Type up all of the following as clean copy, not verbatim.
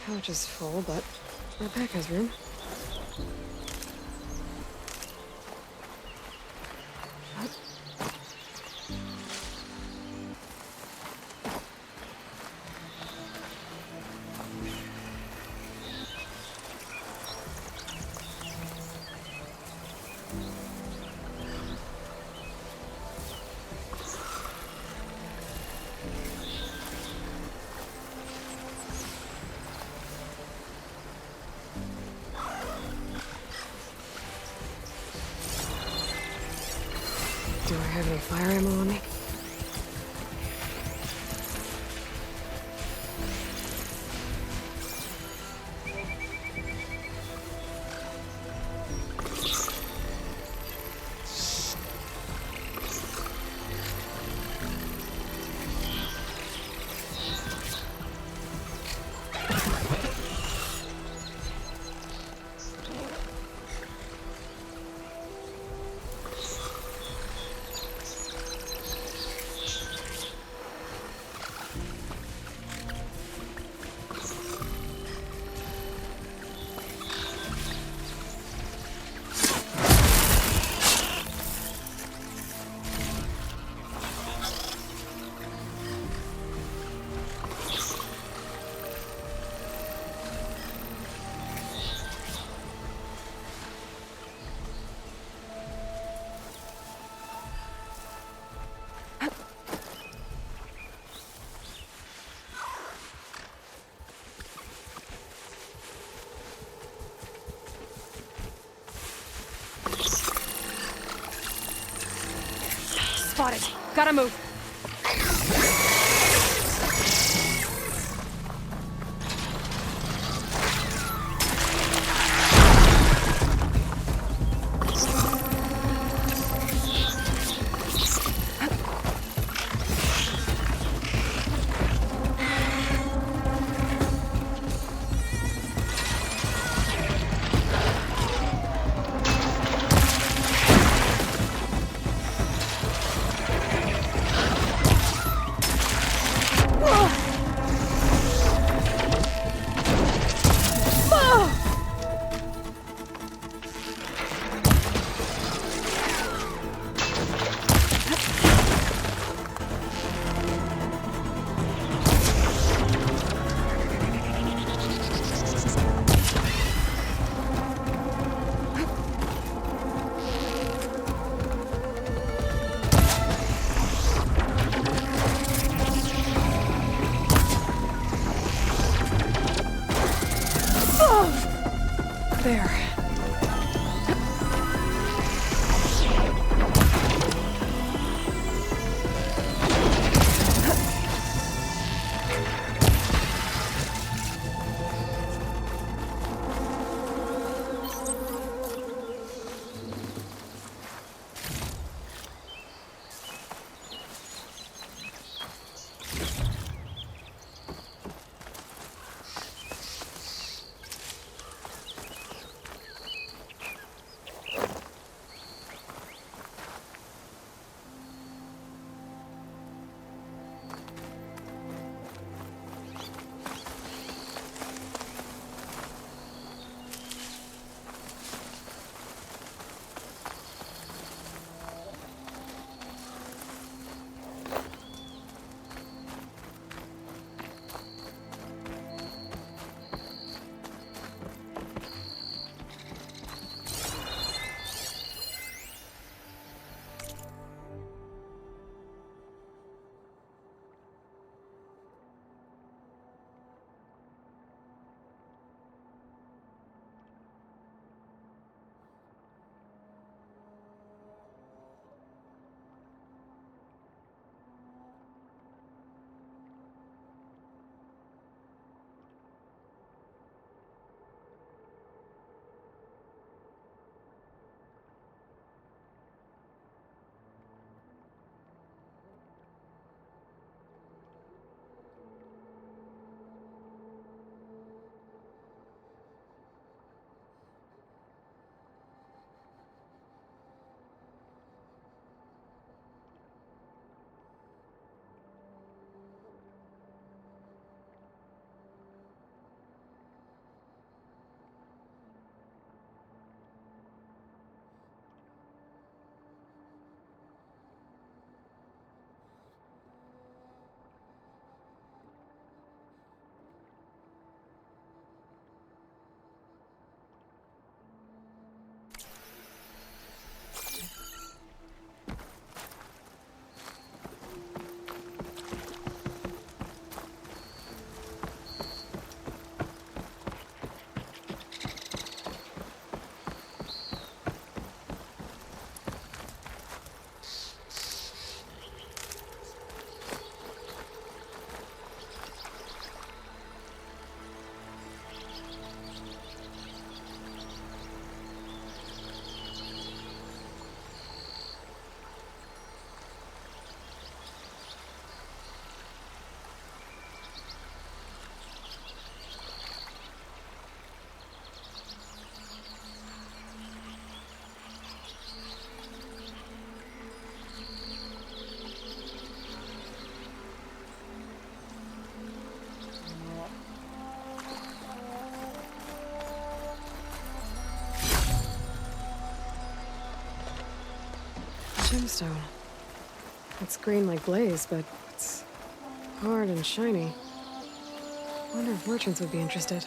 Couch is full, but my pack has room. Do I have any fire ammo on me? Spotted. Gotta move. There. gemstone. It's green like glaze, but it's hard and shiny. Wonder if merchants would be interested.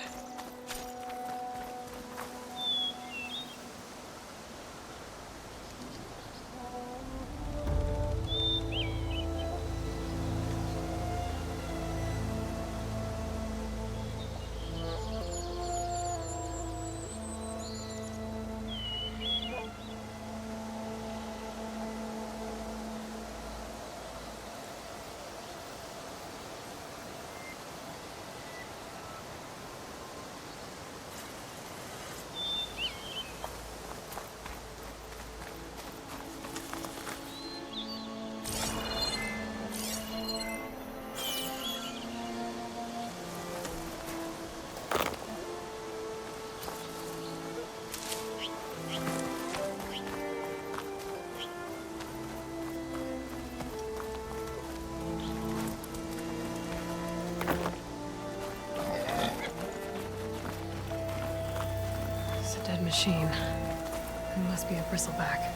Machine. It must be a bristleback.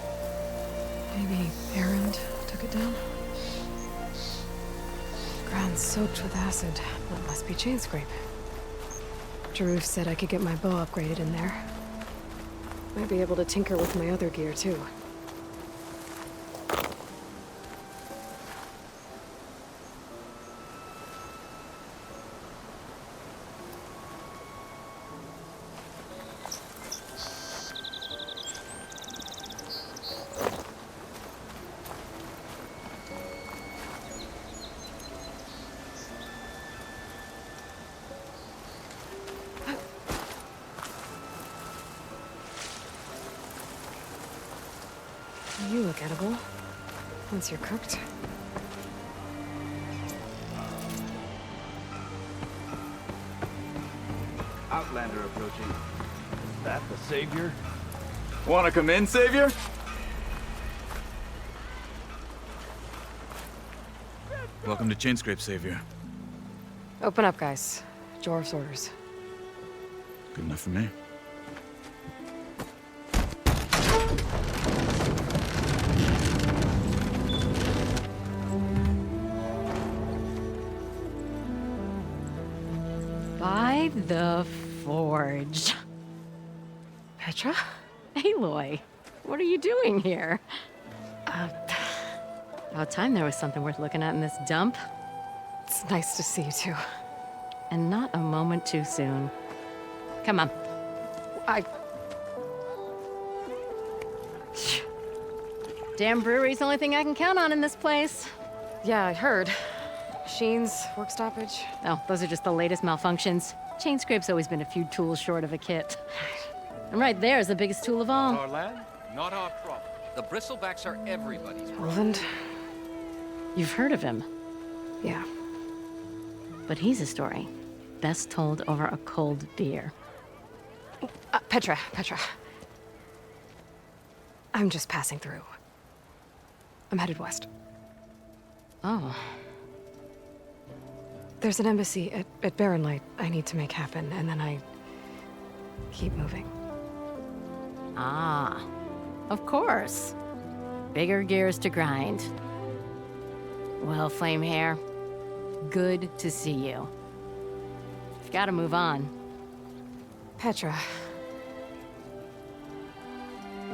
Maybe Errand took it down? Ground soaked with acid. That must be chain scrape. Jaruf said I could get my bow upgraded in there. Might be able to tinker with my other gear too. You look edible. Once you're cooked. Outlander approaching. Is that the Savior? Wanna come in, Savior? Welcome to Chainscrape, Savior. Open up, guys. Jorv's orders. Good enough for me. By the Forge. Petra? Aloy, what are you doing here? About time there was something worth looking at in this dump. It's nice to see you too. And not a moment too soon. Come on. Damn brewery's the only thing I can count on in this place. Yeah, I heard. Machines, work stoppage. Oh, those are just the latest malfunctions. Chainscrape's always been a few tools short of a kit. And right there is the biggest tool of all. Our land, not our problem. The bristlebacks are everybody's problem. Roland? You've heard of him, Yeah. but he's a story best told over a cold beer. Petra. I'm just passing through. I'm headed west. Oh, There's an embassy at Barren Light I need to make happen, and then I keep moving. ah, of course. Bigger gears to grind. Well, Flame Hair, good to see you. You've got to move on. Petra.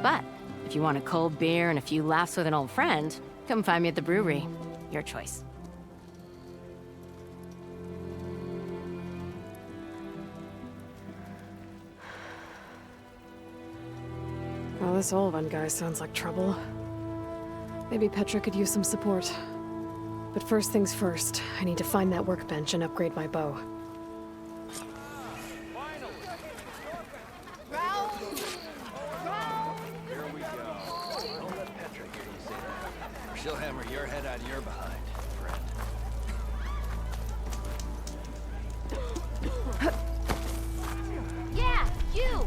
But if you want a cold beer and a few laughs with an old friend, come find me at the brewery. Your choice. Well, this Ultrawide guy sounds like trouble. Maybe Petra could use some support. But first things first, I need to find that workbench and upgrade my bow. She'll hammer your head out of your behind, friend. Yeah, you!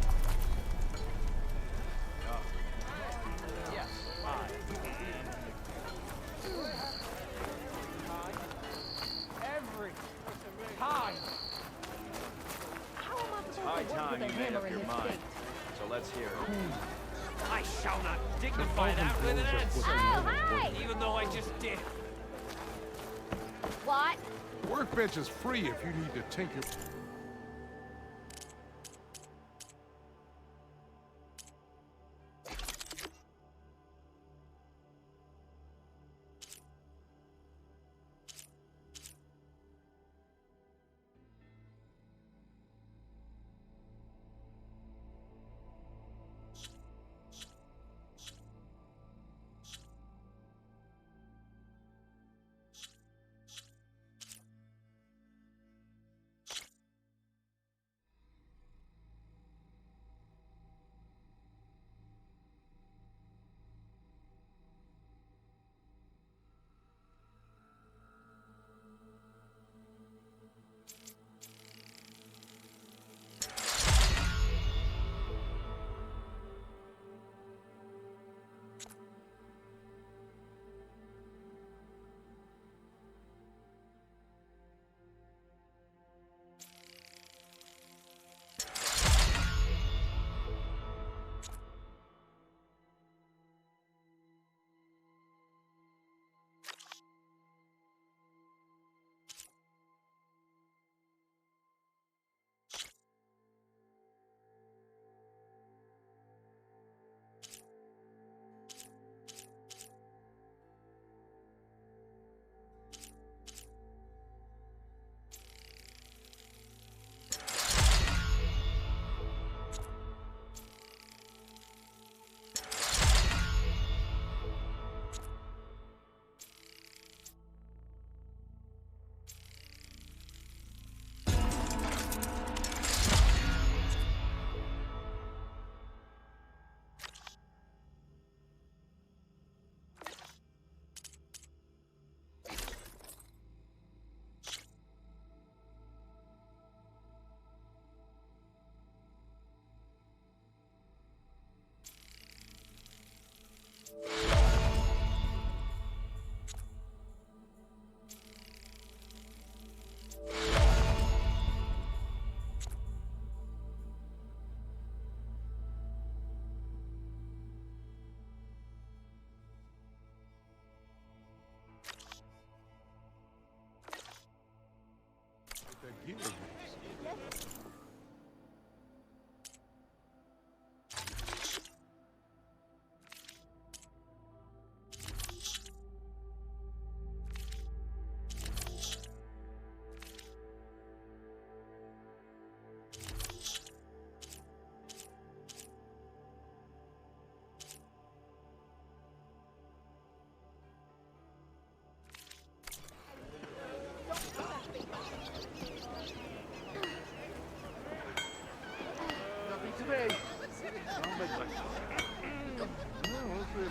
High time you made up your mind. So let's hear it. I shall not dignify that with an answer. Oh, hi! Even though I just did. What? Workbench is free if you need to tinker.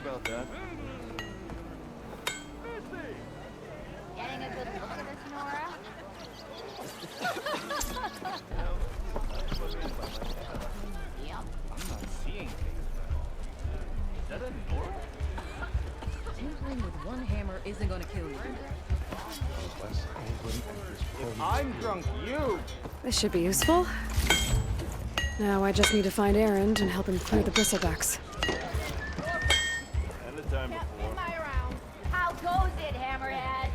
About that. Getting a good look at this, Nora? Yep. I'm not seeing things. Is that a door? Tinkering with one hammer isn't gonna kill you. If I'm drunk, you! This should be useful. Now I just need to find Erend and help him clear the bristlebacks. And the time before. In my round. How goes it, Hammerhead?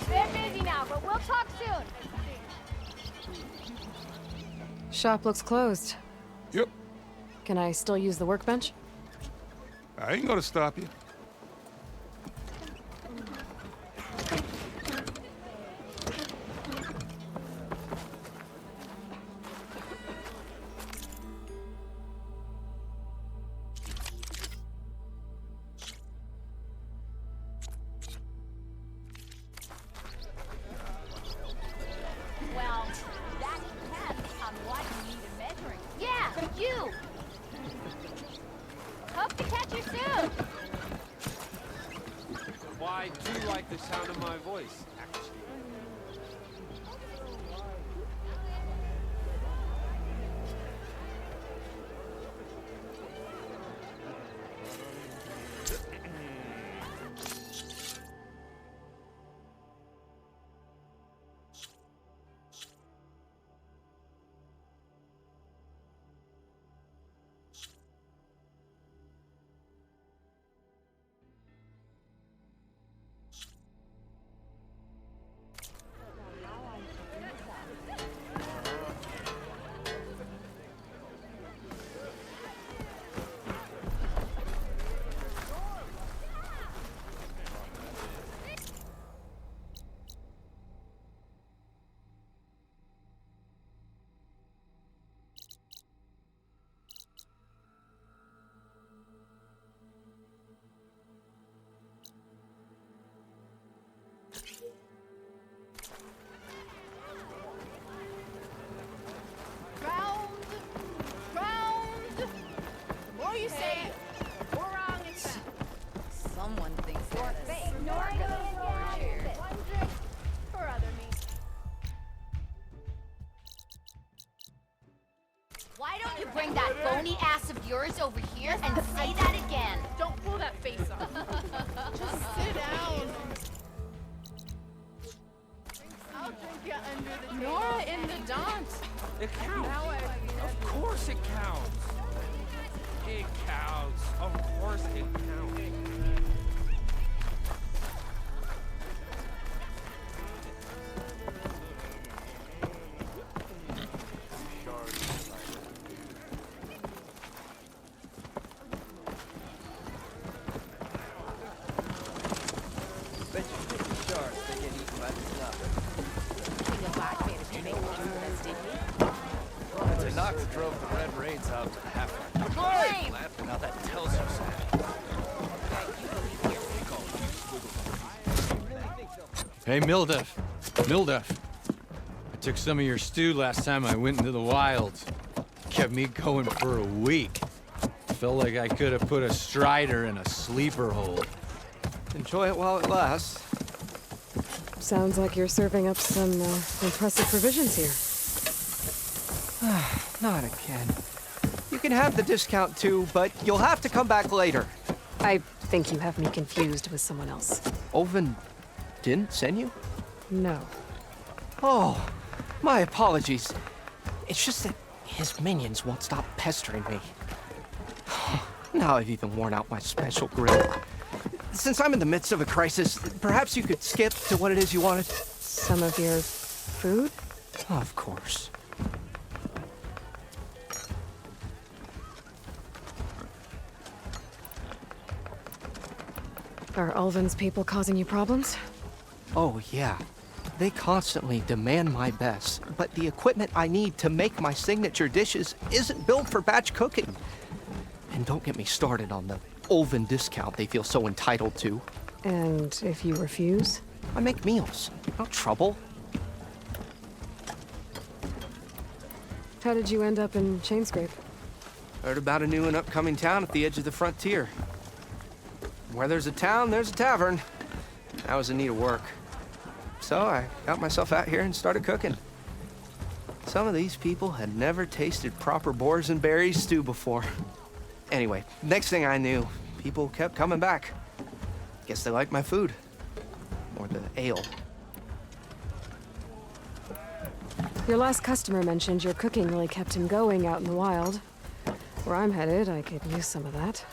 They're busy now, but we'll talk soon. Shop looks closed. Yep. Can I still use the workbench? I ain't gonna stop you. Well, that depends on what you need in measuring. Yeah, you! Hope to catch you soon! Why do you like the sound of my voice, actually? phony ass of yours over here and say that again. Don't pull that face off. Just sit down. I'll drink you under the table. Nora in the dance. It counts. Of course it counts. It counts. Of course it counts. Bet you 50 sharks they get eaten by the snapper. It's a knock that drove the Red Raids out to the halfway. Flame! Now that tells you something. Hey, Milduff. Milduff. I took some of your stew last time I went into the wilds. Kept me going for a week. Felt like I could have put a strider in a sleeper hole. Enjoy it while it lasts. Sounds like you're serving up some impressive provisions here. Not again. You can have the discount too, but you'll have to come back later. I think you have me confused with someone else. Oven didn't send you? No. Oh, my apologies. It's just that his minions won't stop pestering me. Now I've even worn out my special grill. Since I'm in the midst of a crisis, perhaps you could skip to what it is you wanted? Some of your food? Of course. Are Ulvin's people causing you problems? Oh, yeah. They constantly demand my best, but the equipment I need to make my signature dishes isn't built for batch cooking. And don't get me started on the Ulvin discount they feel so entitled to. And if you refuse? I make meals, no trouble. How did you end up in Chainscrape? Heard about a new and upcoming town at the edge of the frontier. Where there's a town, there's a tavern. I was in need of work. So I got myself out here and started cooking. Some of these people had never tasted proper boars and berries stew before. Anyway, next thing I knew, people kept coming back. Guess they liked my food. Or the ale. Your last customer mentioned your cooking really kept him going out in the wild. Where I'm headed, I could use some of that.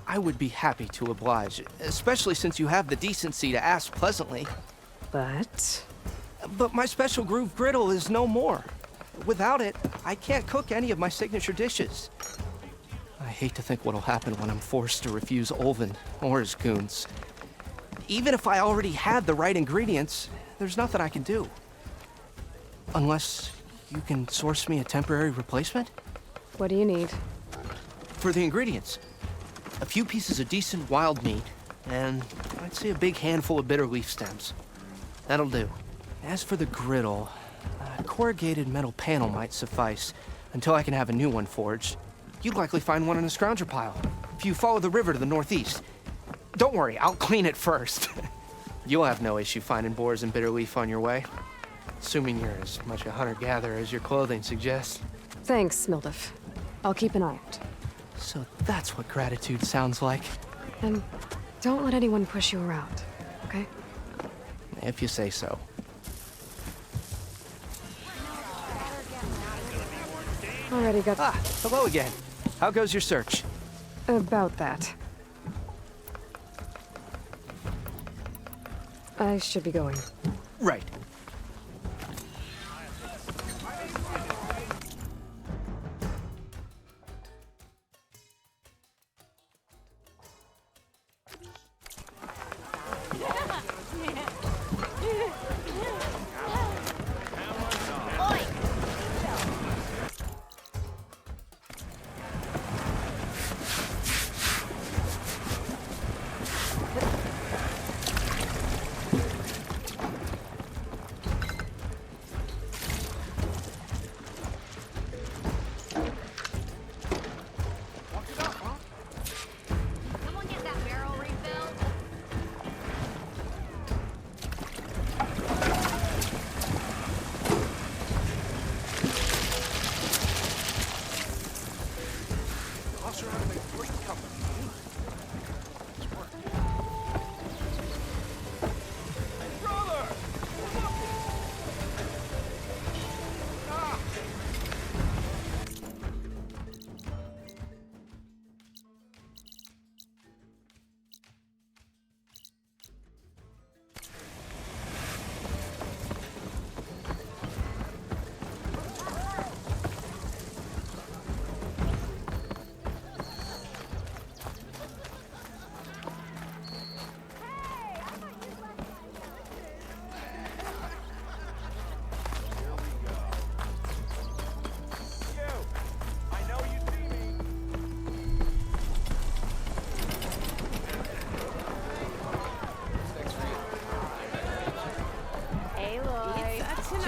I would be happy to oblige, especially since you have the decency to ask pleasantly. But my special groove griddle is no more. Without it, I can't cook any of my signature dishes. I hate to think what'll happen when I'm forced to refuse Ulvin or his goons. Even if I already had the right ingredients, there's nothing I can do. Unless you can source me a temporary replacement? what do you need? For the ingredients, a few pieces of decent wild meat, and I'd say a big handful of bitter leaf stems. That'll do. As for the griddle, a corrugated metal panel might suffice until I can have a new one forged. You'd likely find one in a scrounger pile if you follow the river to the northeast. Don't worry, I'll clean it first. You'll have no issue finding boars and bitter leaf on your way. Assuming you're as much a hunter-gatherer as your clothing suggests. Thanks, Milduff. I'll keep an eye out. So that's what gratitude sounds like. And don't let anyone push you around, okay? If you say so. Already got... Ah, hello again. How goes your search? About that. I should be going. Right. Someone get that barrel refilled?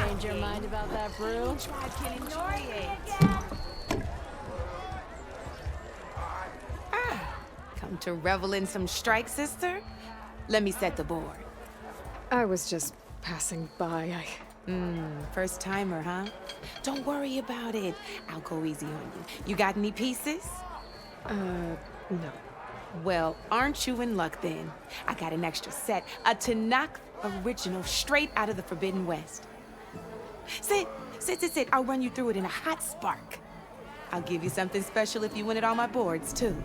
Change your mind about that brew? Ultrawide can enjoy it. Come to revel in some strike, sister? Let me set the board. I was just passing by. First timer, huh? Don't worry about it. I'll go easy on you. You got any pieces? No. Well, aren't you in luck then? I got an extra set, a Tanakh original straight out of the Forbidden West. Sit. I'll run you through it in a hot spark. I'll give you something special if you win at all my boards, too.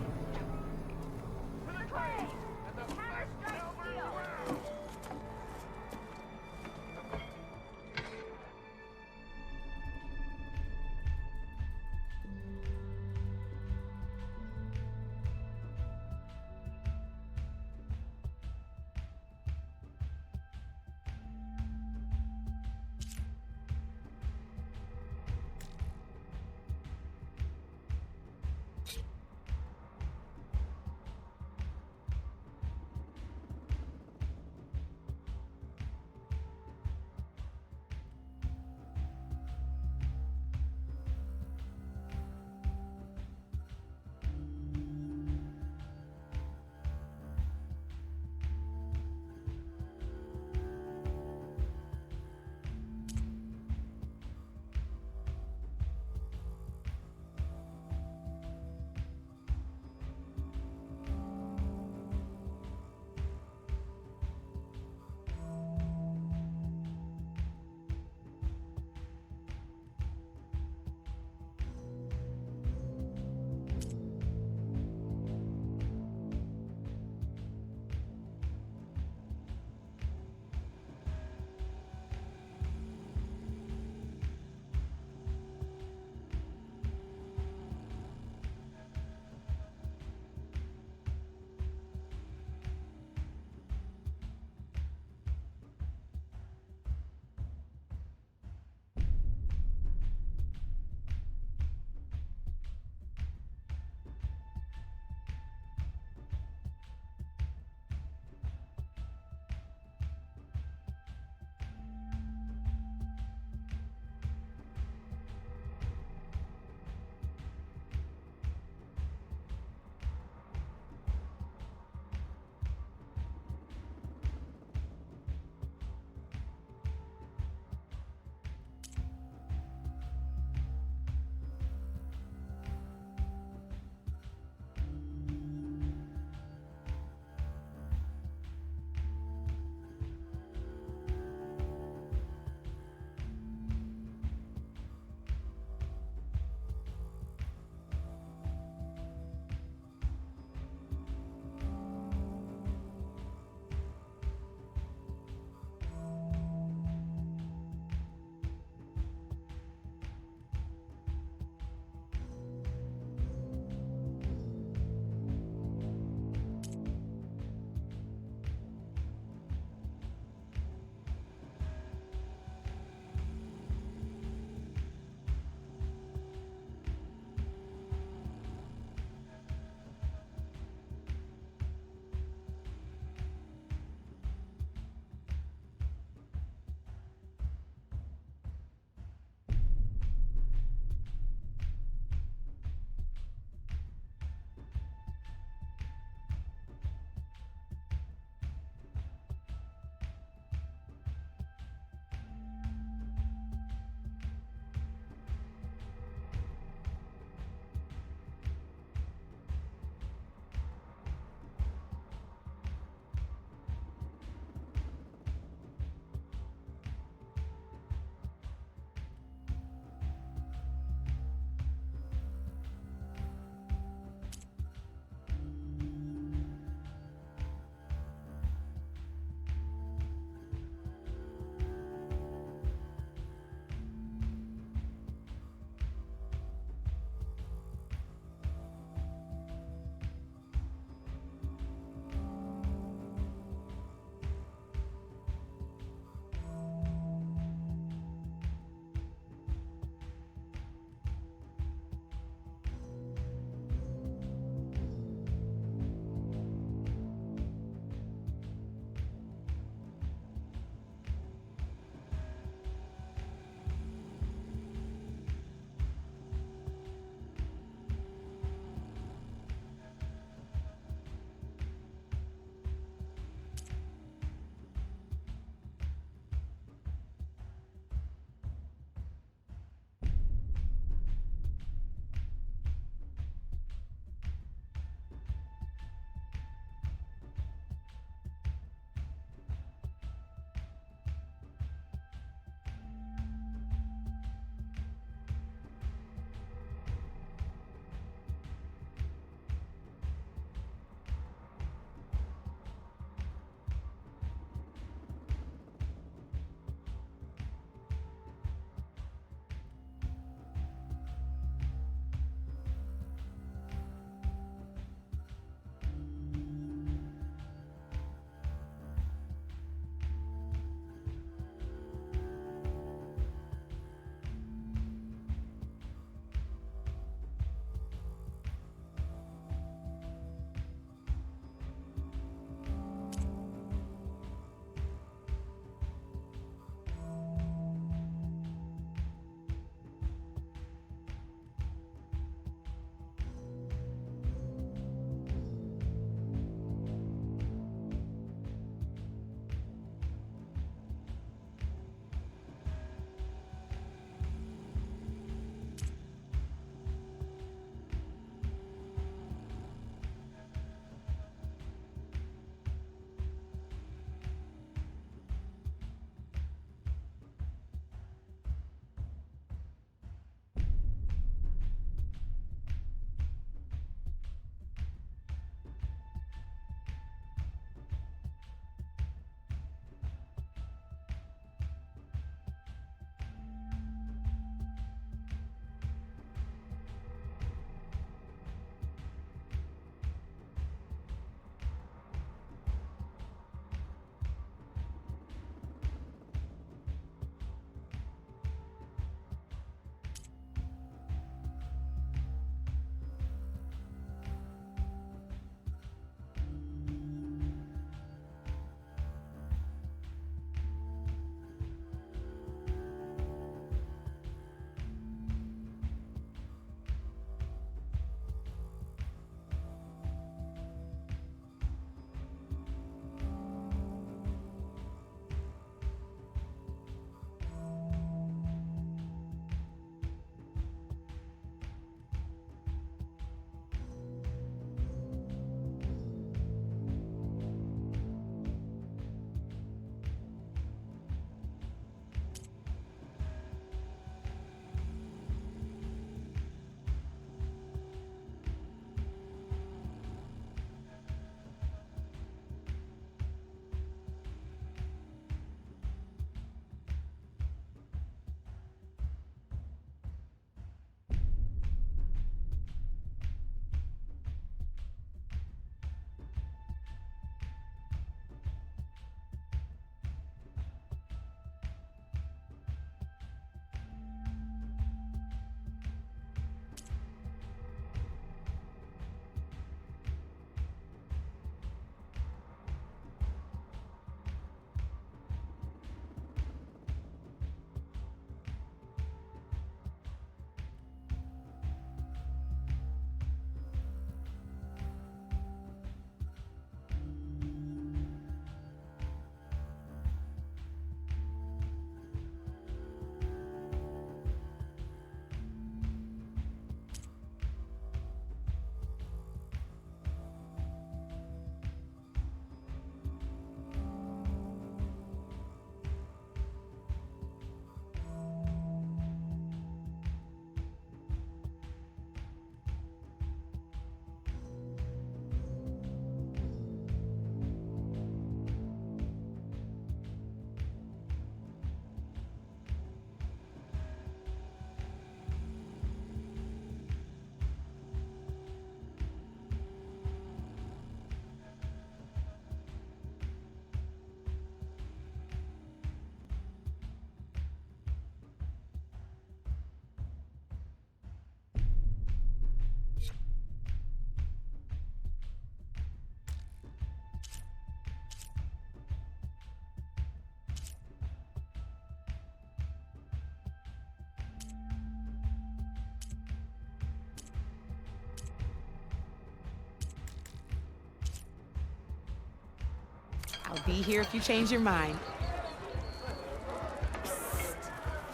I'll be here if you change your mind.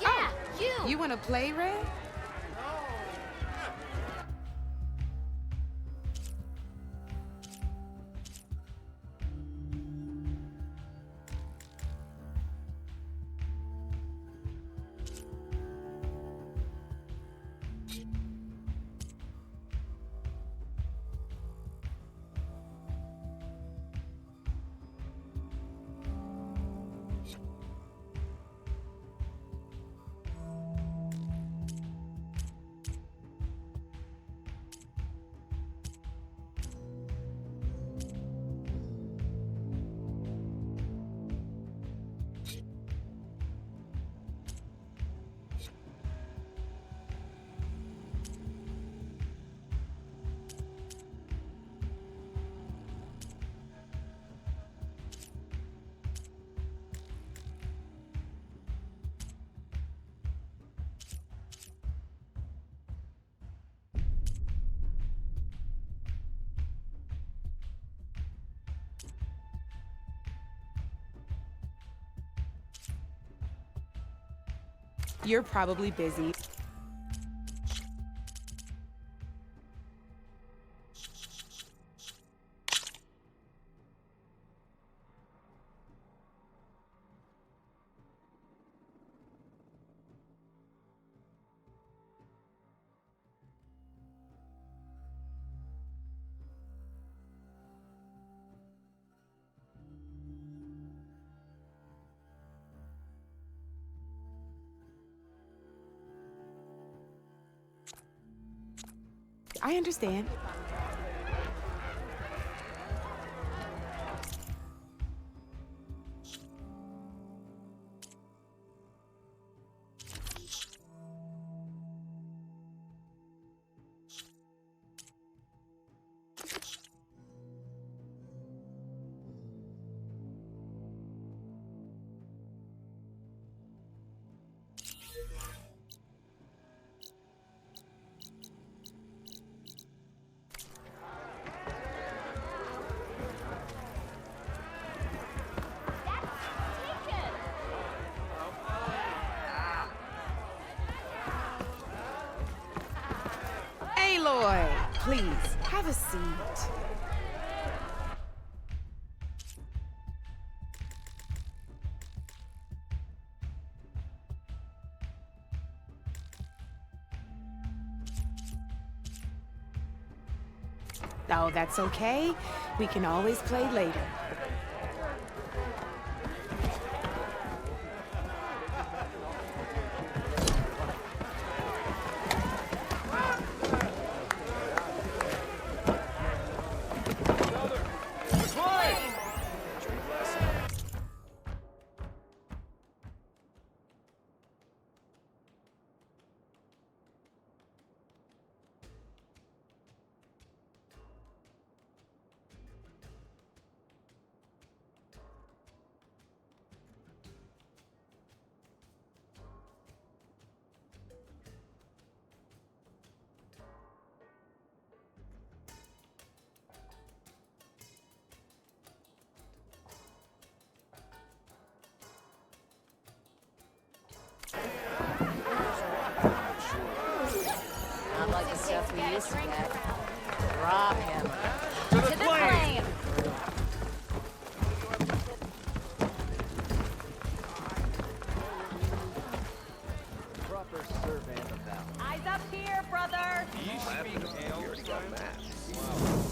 Yeah, You want to play, Red? You're probably busy. I understand. Aloy, please, have a seat. Oh, that's okay. We can always play later. Not like the stuff we used to get. Rob him. To the flame! Proper survey of the valley. Eyes up here, brother.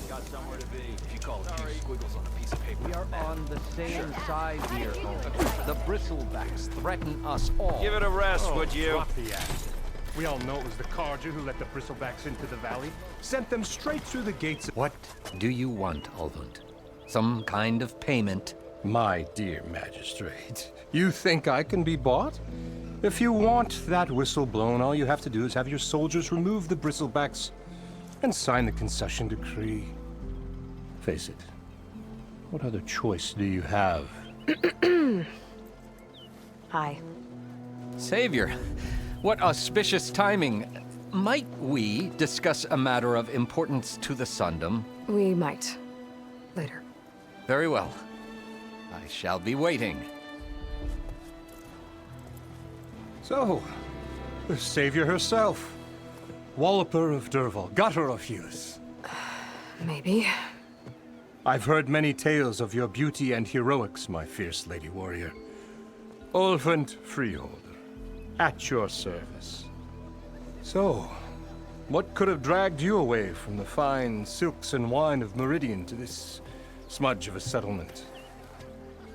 Got somewhere to be. If you call a few squiggles on a piece of paper. We are on the same side here, Holmes. The bristlebacks threaten us all. Give it a rest, would you? Drop the act. We all know it was the Carja who let the bristlebacks into the valley. Sent them straight through the gates. What do you want, Alvund? Some kind of payment? My dear magistrate, you think I can be bought? If you want that whistle blown, all you have to do is have your soldiers remove the bristlebacks and sign the concession decree. Face it, what other choice do you have? Hi. Savior, what auspicious timing. Might we discuss a matter of importance to the Sundom? We might. Later. Very well. I shall be waiting. So, the savior herself. Walloper of Derval, gutter of youth. Maybe. I've heard many tales of your beauty and heroics, my fierce lady warrior. Ulfant Freeholder, at your service. So, what could have dragged you away from the fine silks and wine of Meridian to this smudge of a settlement?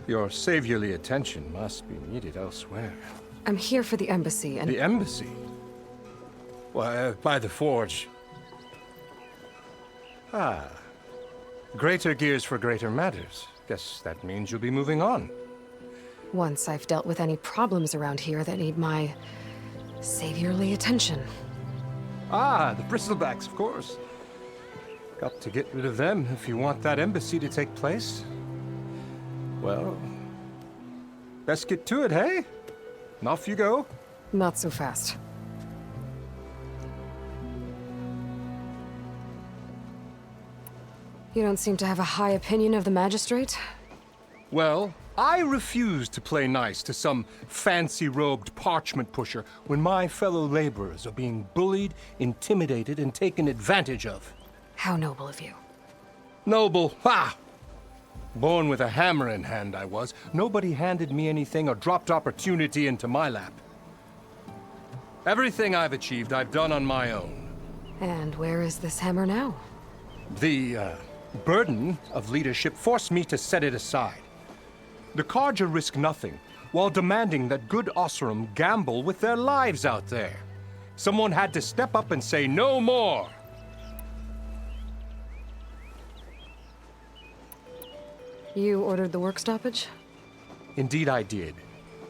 Your saviorly attention must be needed elsewhere. I'm here for the embassy and... The embassy? Why, by the forge. Ah. Greater gears for greater matters. Guess that means you'll be moving on. Once I've dealt with any problems around here that need my... saviorly attention. Ah, the bristlebacks, of course. Got to get rid of them if you want that embassy to take place. Well, best get to it, hey? And off you go. Not so fast. You don't seem to have a high opinion of the magistrate? Well, I refuse to play nice to some fancy-robed parchment pusher when my fellow laborers are being bullied, intimidated, and taken advantage of. How noble of you. Noble? Ha! Born with a hammer in hand, I was. Nobody handed me anything or dropped opportunity into my lap. Everything I've achieved, I've done on my own. And where is this hammer now? The, burden of leadership forced me to set it aside. The Carja risk nothing, while demanding that good Osram gamble with their lives out there. Someone had to step up and say no more! You ordered the work stoppage? Indeed I did.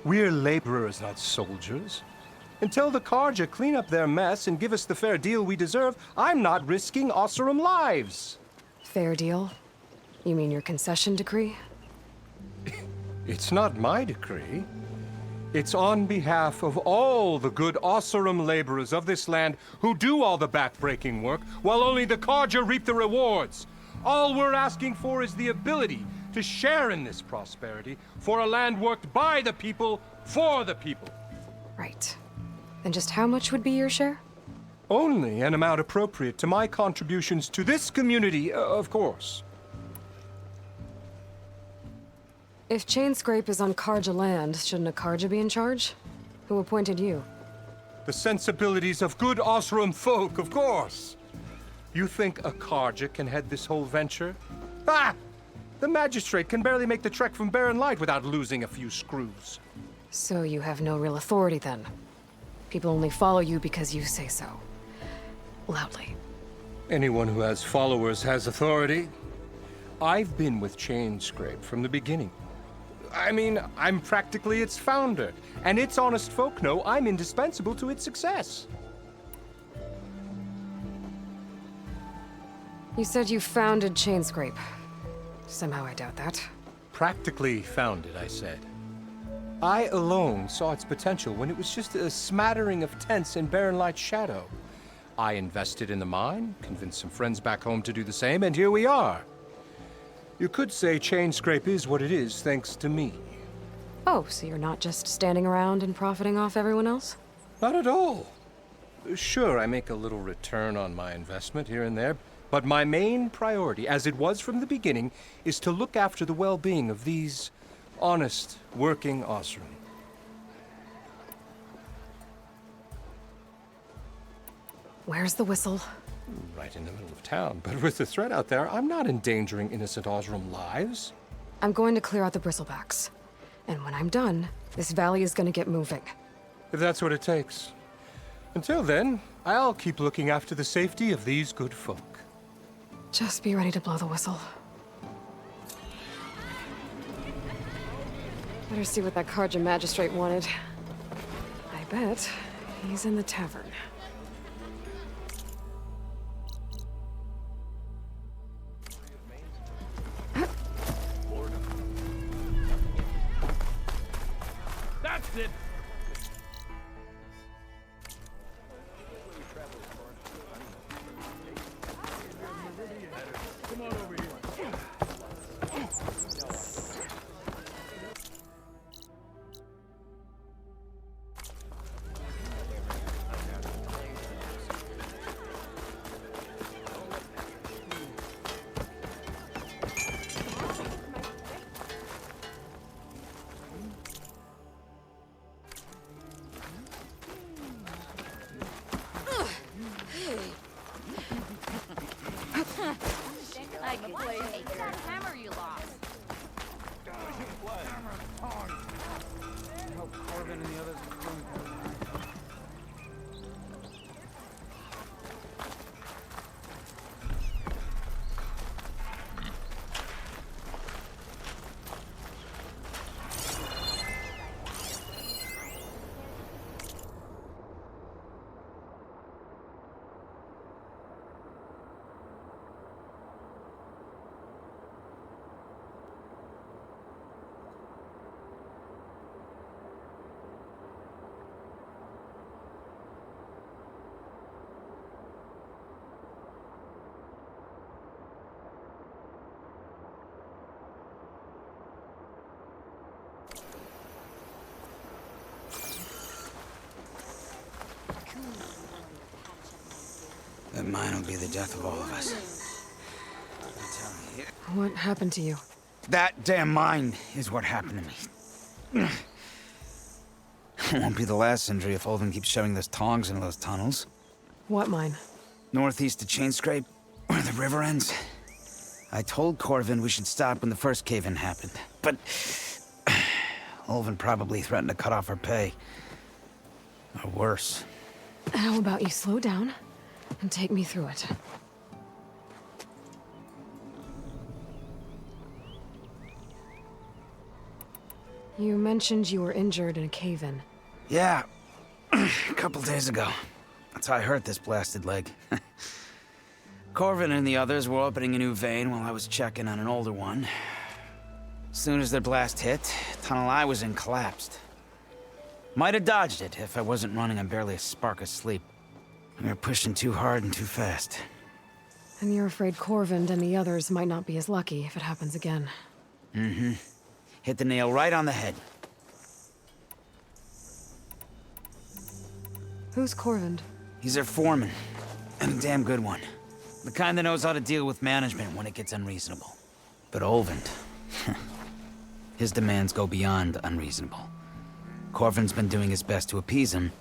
We're laborers, not soldiers. Until the Carja clean up their mess and give us the fair deal we deserve, I'm not risking Osram lives. Fair deal? You mean your concession decree? It's not my decree. It's on behalf of all the good Osram laborers of this land who do all the backbreaking work, while only the Carja reap the rewards. All we're asking for is the ability to share in this prosperity for a land worked by the people, for the people. Right. And just how much would be your share? Only an amount appropriate to my contributions to this community, of course. If Chainscrape is on Carja land, shouldn't a Carja be in charge? Who appointed you? The sensibilities of good Osram folk, of course. You think a Carja can head this whole venture? Ah! The magistrate can barely make the trek from Barren Light without losing a few screws. So you have no real authority then? People only follow you because you say so. Loudly. Anyone who has followers has authority. I've been with Chainscrape from the beginning. I mean, I'm practically its founder, and its honest folk know I'm indispensable to its success. You said you founded Chainscrape. Somehow I doubt that. Practically founded, I said. I alone saw its potential when it was just a smattering of tents in Barren Light's shadow. I invested in the mine, convinced some friends back home to do the same, and here we are. You could say Chainscrape is what it is thanks to me. Oh, so you're not just standing around and profiting off everyone else? Not at all. Sure, I make a little return on my investment here and there, but my main priority, as it was from the beginning, is to look after the well-being of these honest, working Osram. Where's the whistle? Right in the middle of town, but with the threat out there, I'm not endangering innocent Osram lives. I'm going to clear out the bristlebacks. And when I'm done, this valley is going to get moving. If that's what it takes. Until then, I'll keep looking after the safety of these good folk. Just be ready to blow the whistle. Better see what that Carja magistrate wanted. I bet he's in the tavern. That's it! Come on over here. Take that hammer you lost. Help Corbin and the others with doing That mine will be the death of all of us. I'm telling you. What happened to you? That damn mine is what happened to me. It won't be the last injury if Ulvin keeps shoving those tongs into those tunnels. What mine? Northeast of Chainscrape, where the river ends. I told Corvin we should stop when the first cave-in happened, but Ulvin probably threatened to cut off our pay. Or worse. How about you slow down and take me through it? You mentioned you were injured in a cave-in. Yeah, a couple days ago. That's how I hurt this blasted leg. Corvin and the others were opening a new vein while I was checking on an older one. As soon as their blast hit, the tunnel I was in collapsed. Might have dodged it if I wasn't running on barely a spark of sleep. We were pushing too hard and too fast. And you're afraid Corvin and the others might not be as lucky if it happens again. Mm-hmm. Hit the nail right on the head. Who's Corvin? He's their foreman, and a damn good one. The kind that knows how to deal with management when it gets unreasonable. But Ulvin, his demands go beyond unreasonable. Corvin's been doing his best to appease him.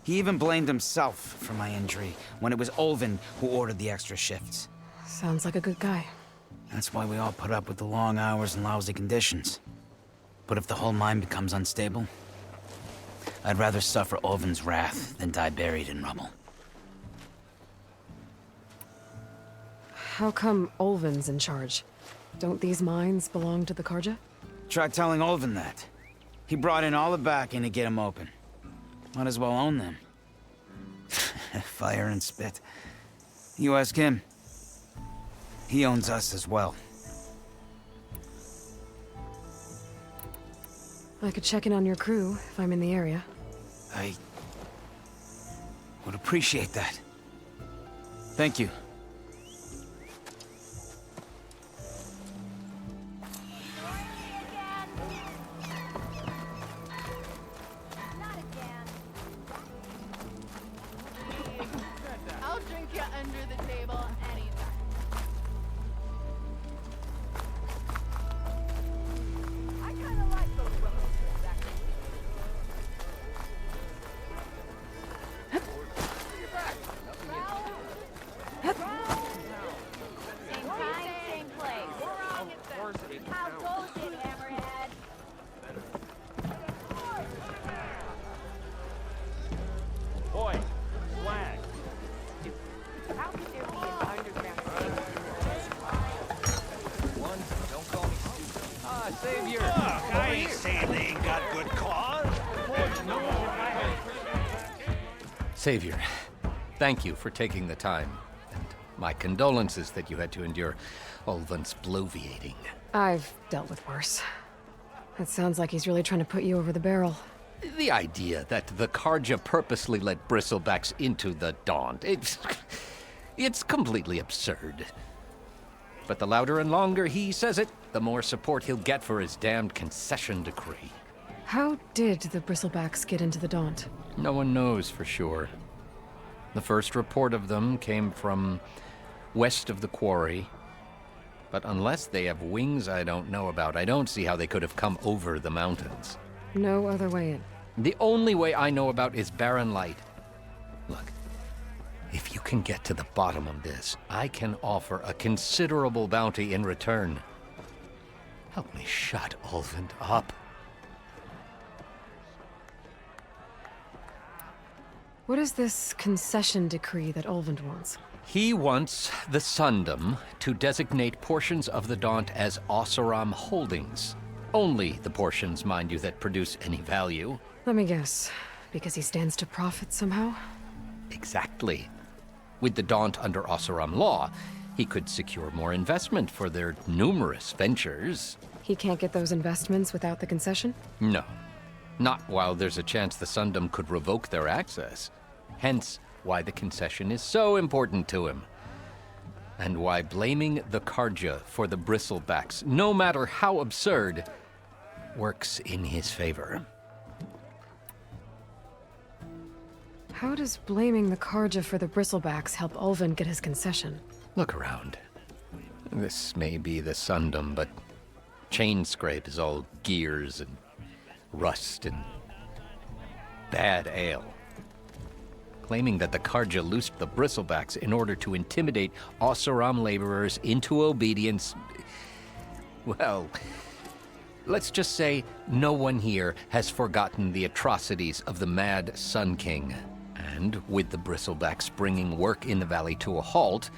He even blamed himself for my injury when it was Ulvin who ordered the extra shifts. Sounds like a good guy. That's why we all put up with the long hours and lousy conditions. But if the whole mine becomes unstable, I'd rather suffer Ulvin's wrath than die buried in rubble. How come Ulvin's in charge? Don't these mines belong to the Karja? Try telling Ulvin that. He brought in all the backing to get them open. Might as well own them. Fire and spit. You ask him. He owns us as well. I could check in on your crew if I'm in the area. I would appreciate that. Thank you. I'll drink you under the table anytime. I kind of like those Same time, same place. How goes it, Hammerhead? Boy, swag. How could there be an underground One, don't call me stupid. Ah, Savior. I ain't saying they ain't got good claws. Savior, thank you for taking the time. And my condolences that you had to endure Ulvin's bloviating. I've dealt with worse. It sounds like he's really trying to put you over the barrel. The idea that the Karja purposely let bristlebacks into the Daunt, it's completely absurd. But the louder and longer he says it, the more support he'll get for his damned concession decree. How did the bristlebacks get into the Daunt? No one knows for sure. The first report of them came from west of the quarry. But unless they have wings I don't know about, I don't see how they could have come over the mountains. No other way in. The only way I know about is barren light. Look, if you can get to the bottom of this, I can offer a considerable bounty in return. Help me shut Ulvund up. What is this concession decree that Ulvund wants? He wants the Sundom to designate portions of the Daunt as Oseram holdings. Only the portions, mind you, that produce any value. Let me guess. Because he stands to profit somehow? Exactly. With the Daunt under Oseram law, he could secure more investment for their numerous ventures. He can't get those investments without the concession? No. Not while there's a chance the Sundom could revoke their access. Hence, why the concession is so important to him. And why blaming the Karja for the bristlebacks, no matter how absurd, works in his favor. How does blaming the Karja for the bristlebacks help Ulvund get his concession? Look around. This may be the Sundom, but Chainscrape is all gears and rust and bad ale. Claiming that the Karja loosed the bristlebacks in order to intimidate Oseram laborers into obedience. Well, let's just say no one here has forgotten the atrocities of the Mad Sun King. And with the bristlebacks bringing work in the valley to a halt,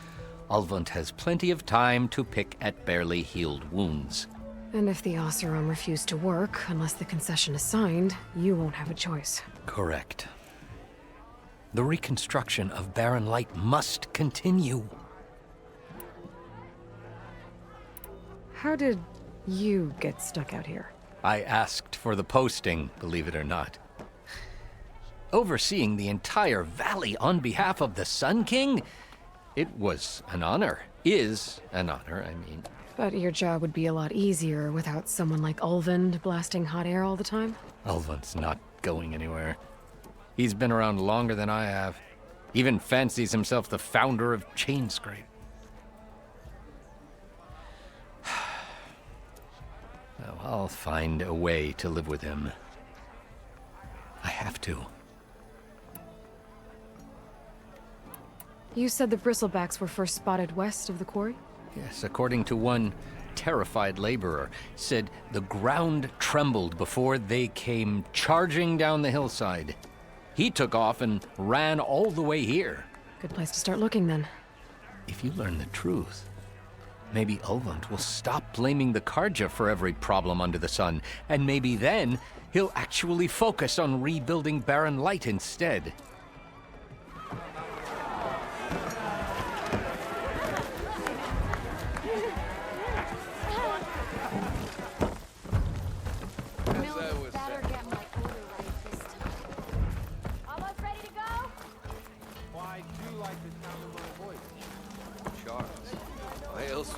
Ulvund has plenty of time to pick at barely healed wounds. And if the Oseram refuse to work, unless the concession is signed, you won't have a choice. Correct. The reconstruction of Barren Light must continue. How did you get stuck out here? I asked for the posting, believe it or not. Overseeing the entire valley on behalf of the Sun King? It was an honor. Is an honor, I mean. But your job would be a lot easier without someone like Ulvund blasting hot air all the time? Ulvund's not going anywhere. He's been around longer than I have. Even fancies himself the founder of Chainscrape. Well, I'll find a way to live with him. I have to. You said the bristlebacks were first spotted west of the quarry? Yes, according to one terrified laborer, said the ground trembled before they came charging down the hillside. He took off and ran all the way here. Good place to start looking, then. If you learn the truth, maybe Ulvund will stop blaming the Karja for every problem under the sun, and maybe then he'll actually focus on rebuilding Barren Light instead.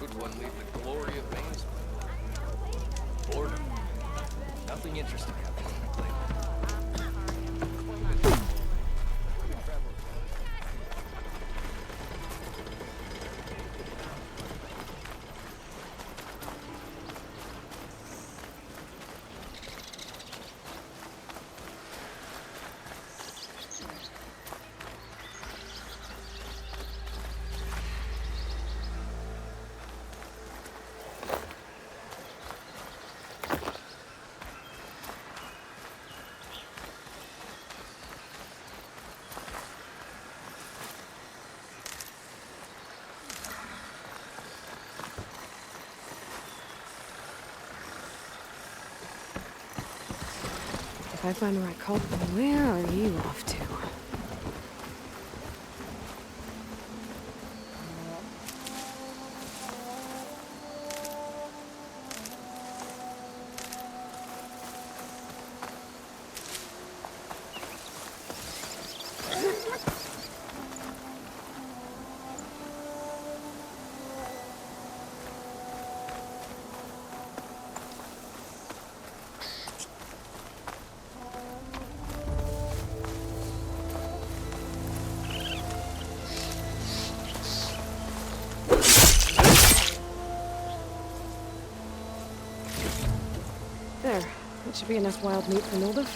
Would one leave the glory of Maine's? Boredom. Nothing interesting happening. If I find the right culprit, where are you off to? There. That should be enough wild meat for Milduf.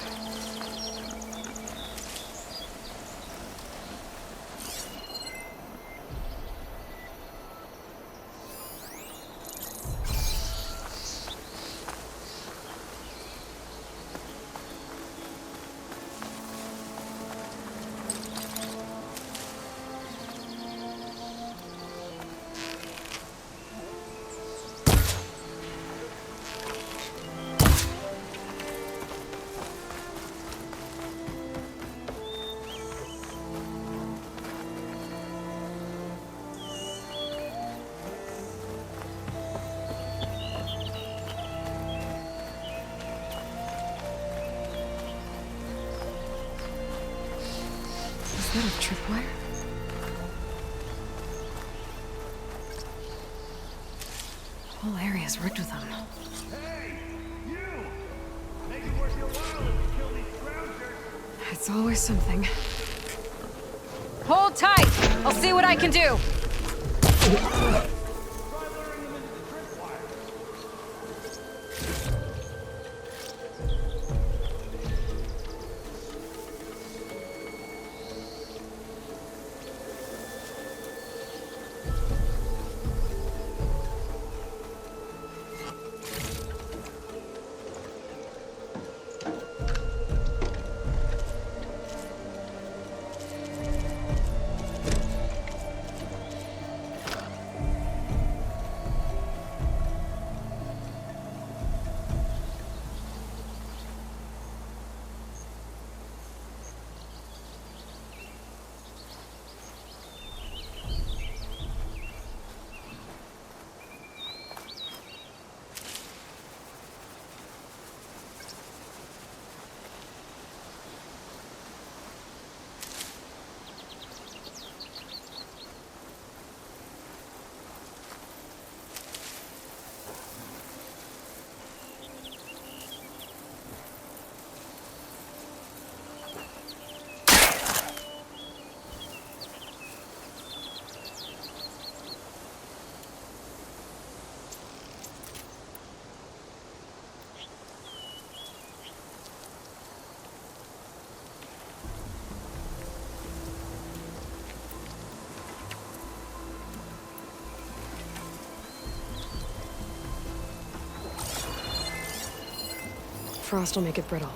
that a tripwire? The whole area's rigged with them. It's always something. Hold tight! I'll see what I can do! Frost will make it brittle.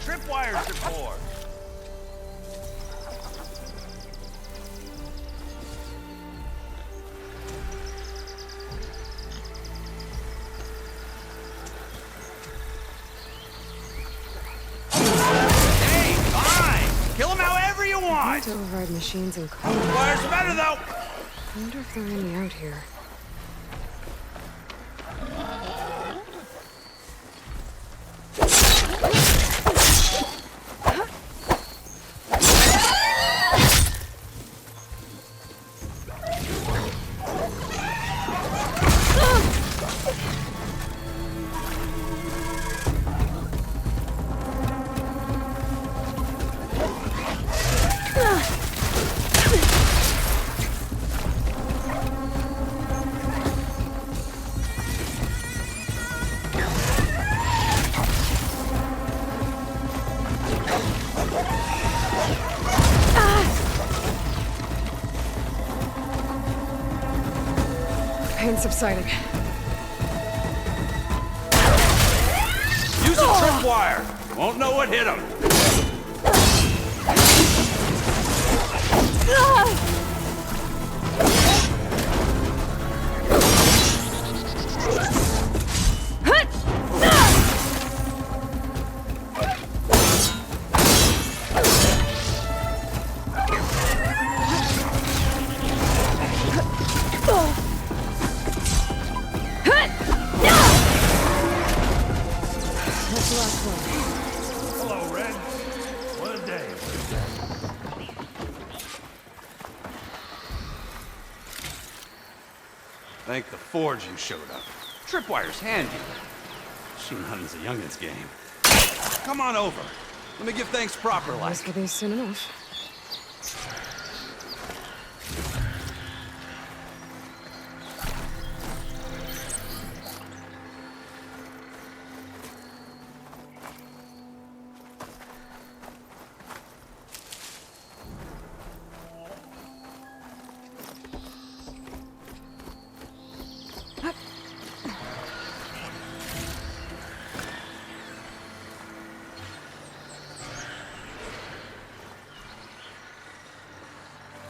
tripwires are for? Hey, fine! Kill them however you want! To override machines and cars. Wires better, though! I wonder if there are any out here. pain subsiding. Use a tripwire. Won't know what hit him. Hello, Red. What a day. Thank the Forge you showed up. Tripwire's handy. Machine hunting's a youngin's game. Come on over. Let me give thanks proper like. Ask for these soon enough.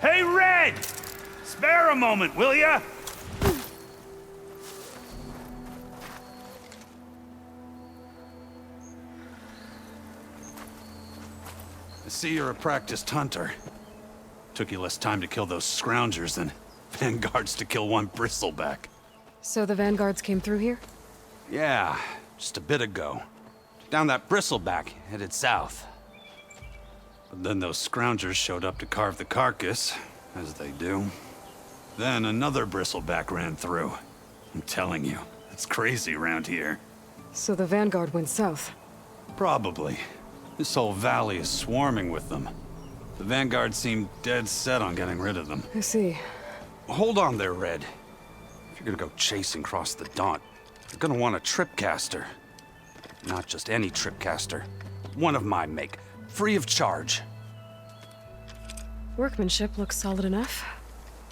Hey, Red! Spare a moment, will ya? I see you're a practiced hunter. Took you less time to kill those scroungers than vanguards to kill one bristleback. So the vanguards came through here? Yeah, just a bit ago. Down that bristleback, headed south. But then those scroungers showed up to carve the carcass, as they do. Then another bristleback ran through. I'm telling you, it's crazy around here. So the vanguard went south? Probably. This whole valley is swarming with them. The vanguard seemed dead set on getting rid of them. I see. Hold on there, Red. If you're gonna go chasing across the Daunt, you're gonna want a tripcaster. Not just any tripcaster. One of my make. Free of charge. Workmanship looks solid enough.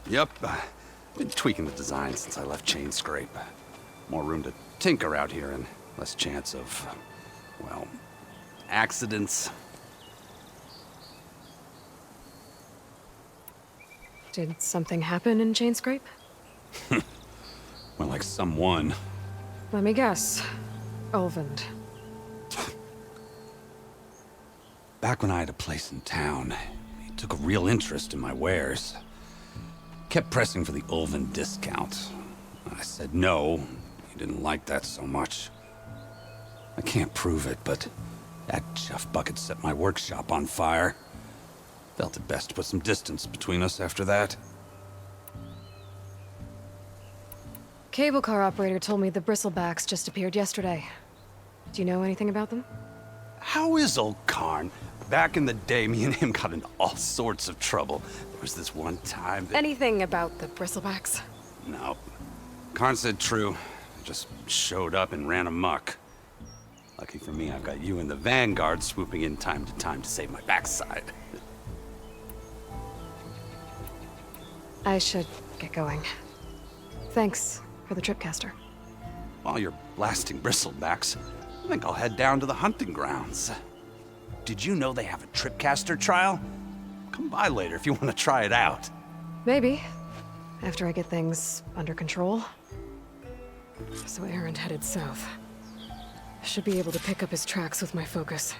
Yep. Been tweaking the design since I left Chainscrape. More room to tinker out here and less chance of, well, accidents. Did something happen in Chainscrape? Well, like someone. Let me guess. Ulvund. Back when I had a place in town, he took a real interest in my wares. Kept pressing for the Ulvund discount. I said no. He didn't like that so much. I can't prove it, but that chuff bucket set my workshop on fire. Felt it best to put some distance between us after that. Cable car operator told me the bristlebacks just appeared yesterday. Do you know anything about them? How is old Karn? Back in the day, me and him got into all sorts of trouble. There was this one time that... Anything about the bristlebacks? No. Karn said true. Just showed up and ran amok. Lucky for me, I've got you and the Vanguard swooping in time to save my backside. I should get going. Thanks for the tripcaster. While you're blasting bristlebacks, I think I'll head down to the hunting grounds. Did you know they have a tripcaster trial? Come by later if you want to try it out. Maybe. After I get things under control. So Aaron headed south. I should be able to pick up his tracks with my focus.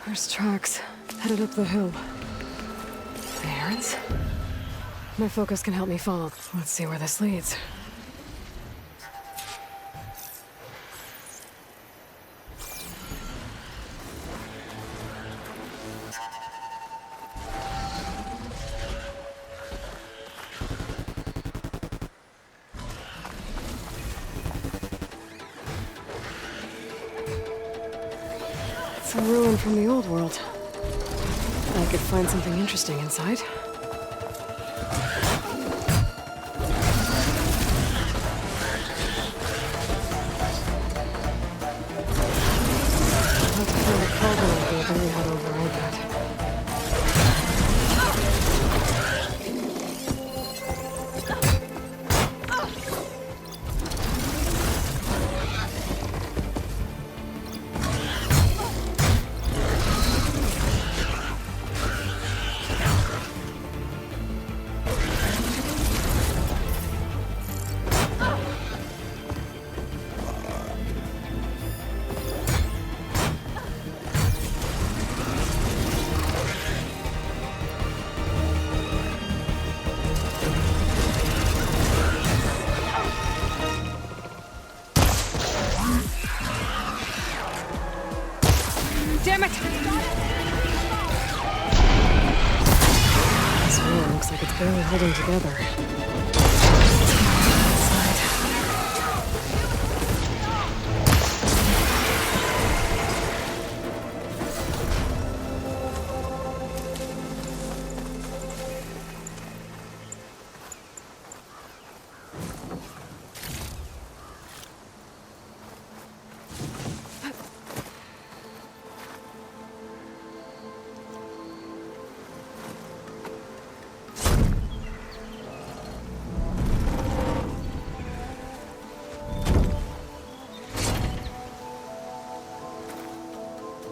First tracks, headed up the hill. The errands? My focus can help me follow. Let's see where this leads. It's a ruin from the old world. I could find something interesting inside. I'll have to find a cauldron and figure out how to override that. Damn it! This ruin looks like it's barely holding together.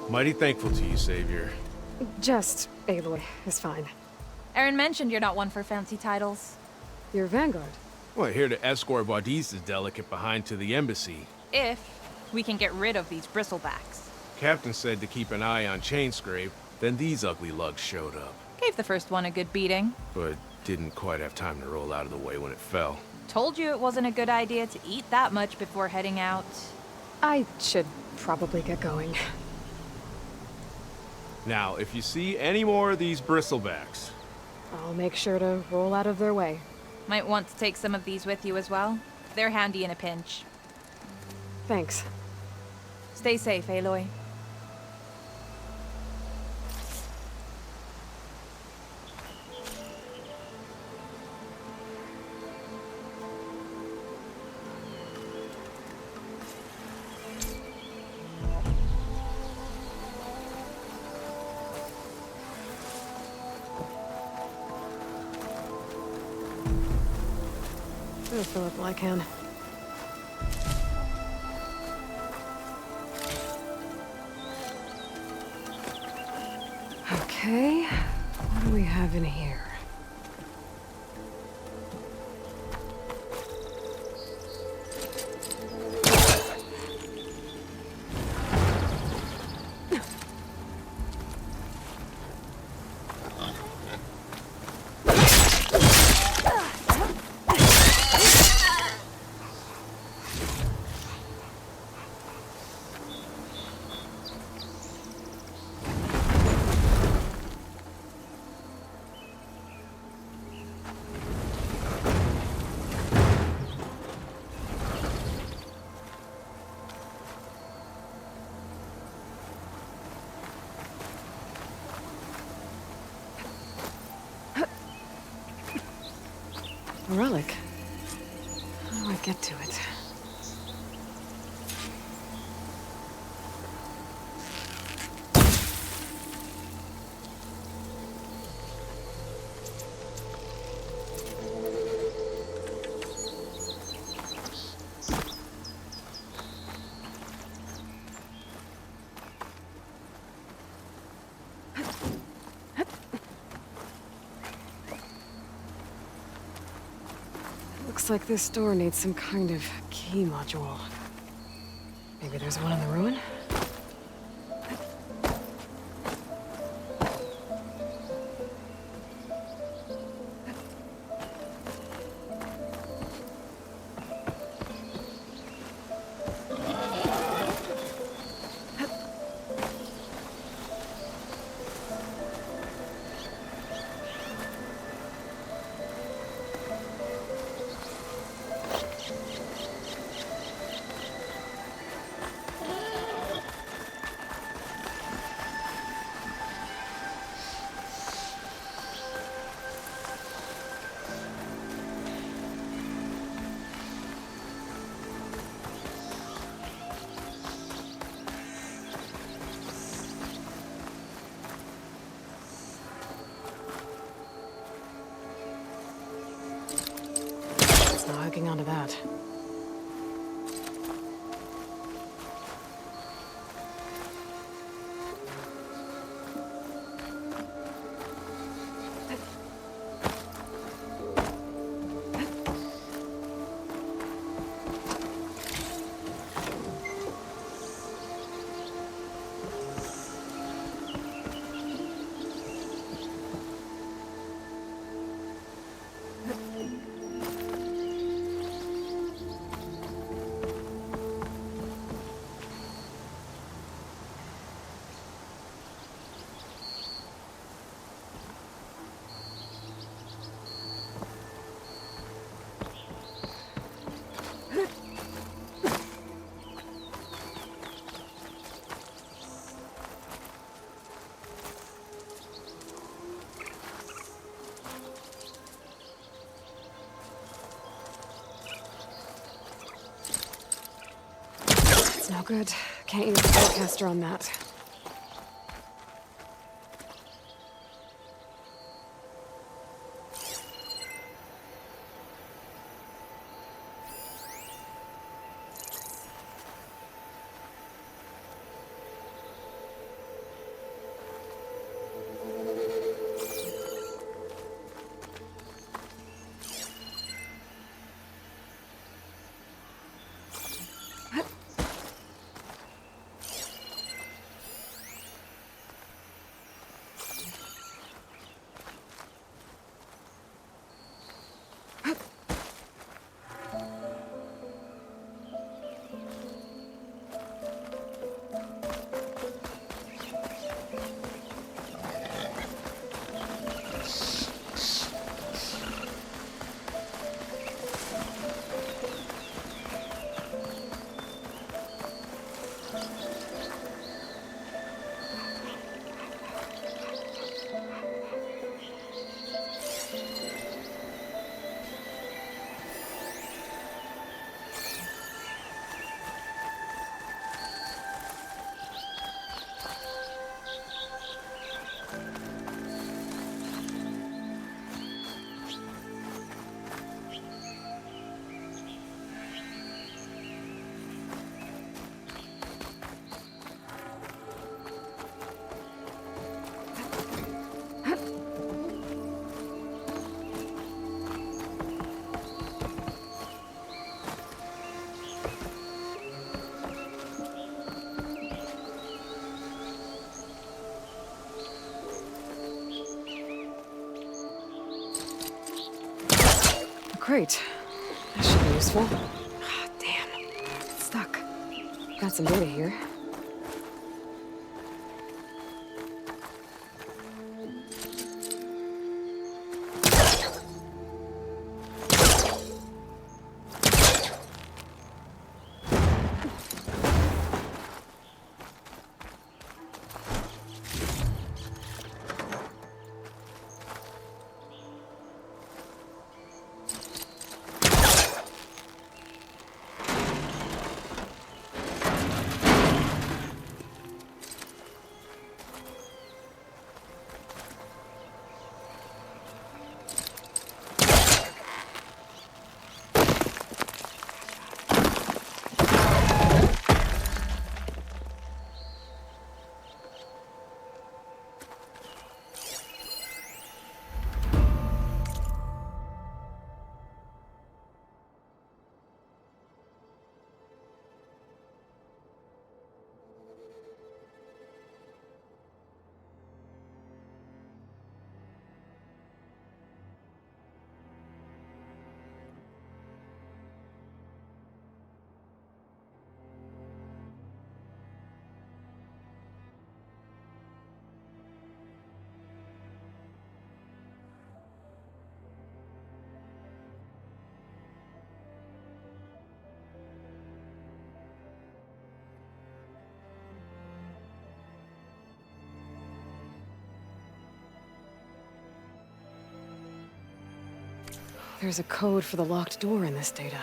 Mighty thankful to you, Savior. Just Aloy is fine. Aaron mentioned you're not one for fancy titles. You're Vanguard. Well, here to escort Baudis's delegate behind to the embassy. If we can get rid of these bristlebacks. Captain said to keep an eye on Chainscrape, then these ugly lugs showed up. Gave the first one a good beating. But didn't quite have time to roll out of the way when it fell. Told you it wasn't a good idea to eat that much before heading out. I should probably get going. Now, if you see any more of these bristlebacks... I'll make sure to roll out of their way. Might want to take some of these with you as well. They're handy in a pinch. Thanks. Stay safe, Aloy. I'll fill up while I can. Okay, what do we have in here? A relic. How do I get to it? Looks like this door needs some kind of key module. Maybe there's one in the ruin? It's not hooking onto that. No good. Can't use the forecaster on that. Great. That should be useful. Ah, damn. It's stuck. Got some data here. There's a code for the locked door in this data.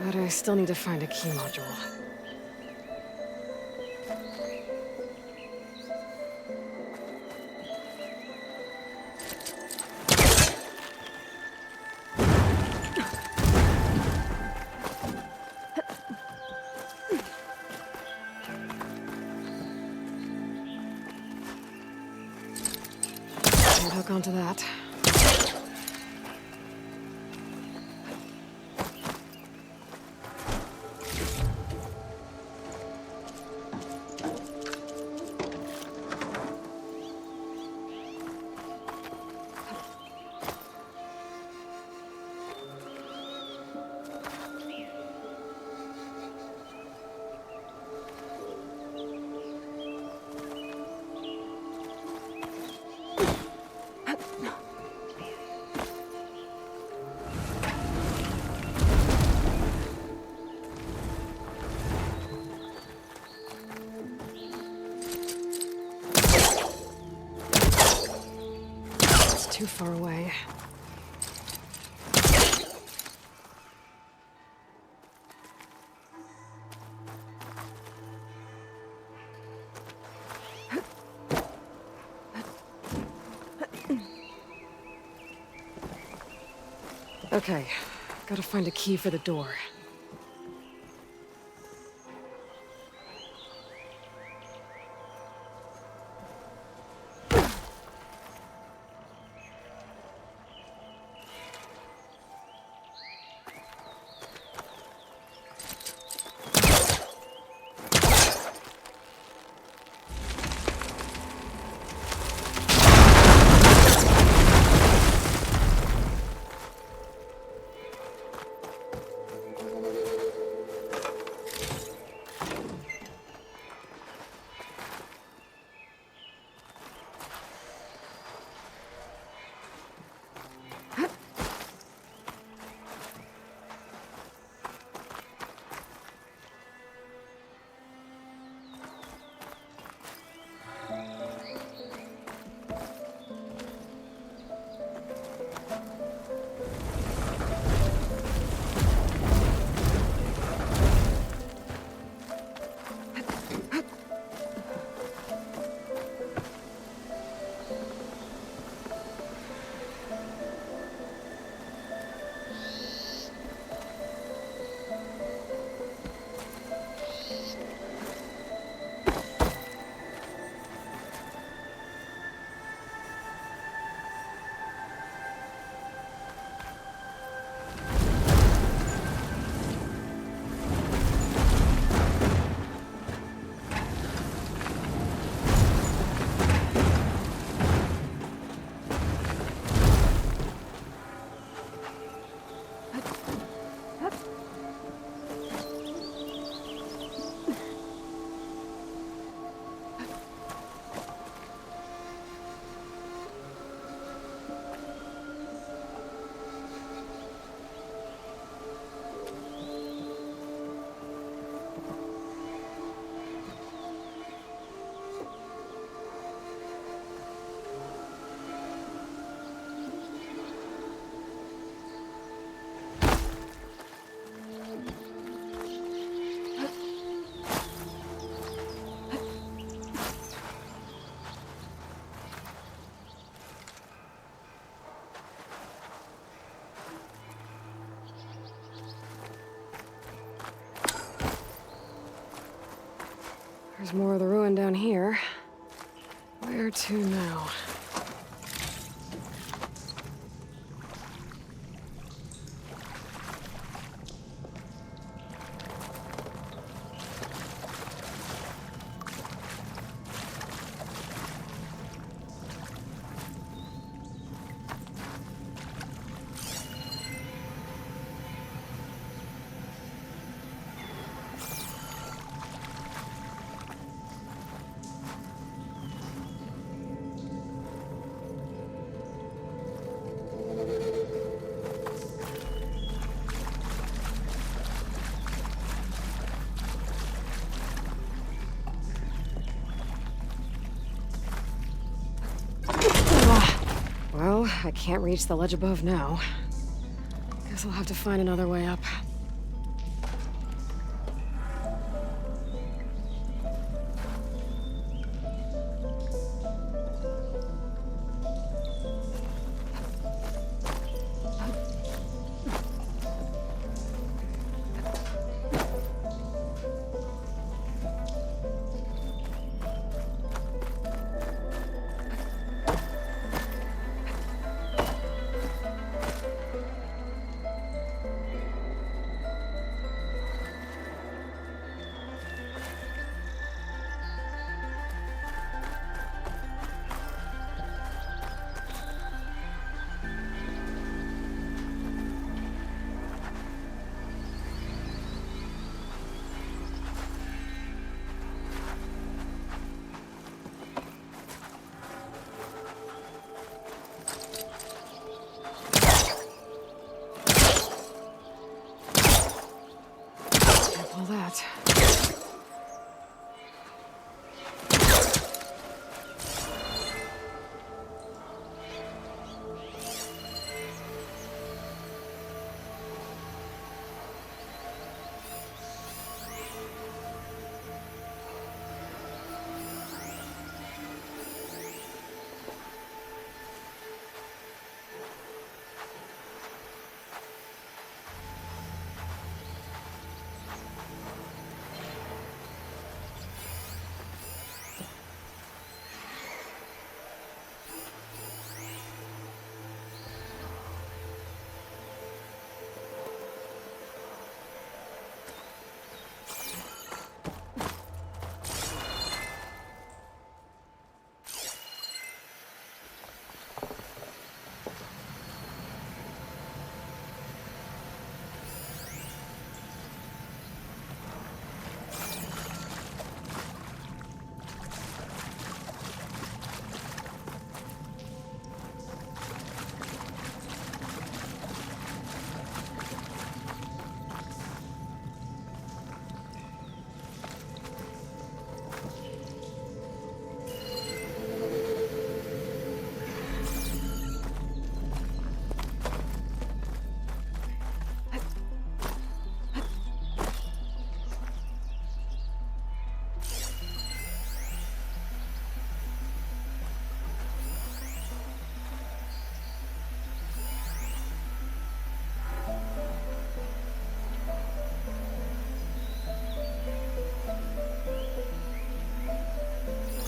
But I still need to find a key module. hook onto that. Too far away. Okay, gotta find a key for the door. There's more of the ruin down here. Where to now? Well, I can't reach the ledge above now. Guess I'll have to find another way up.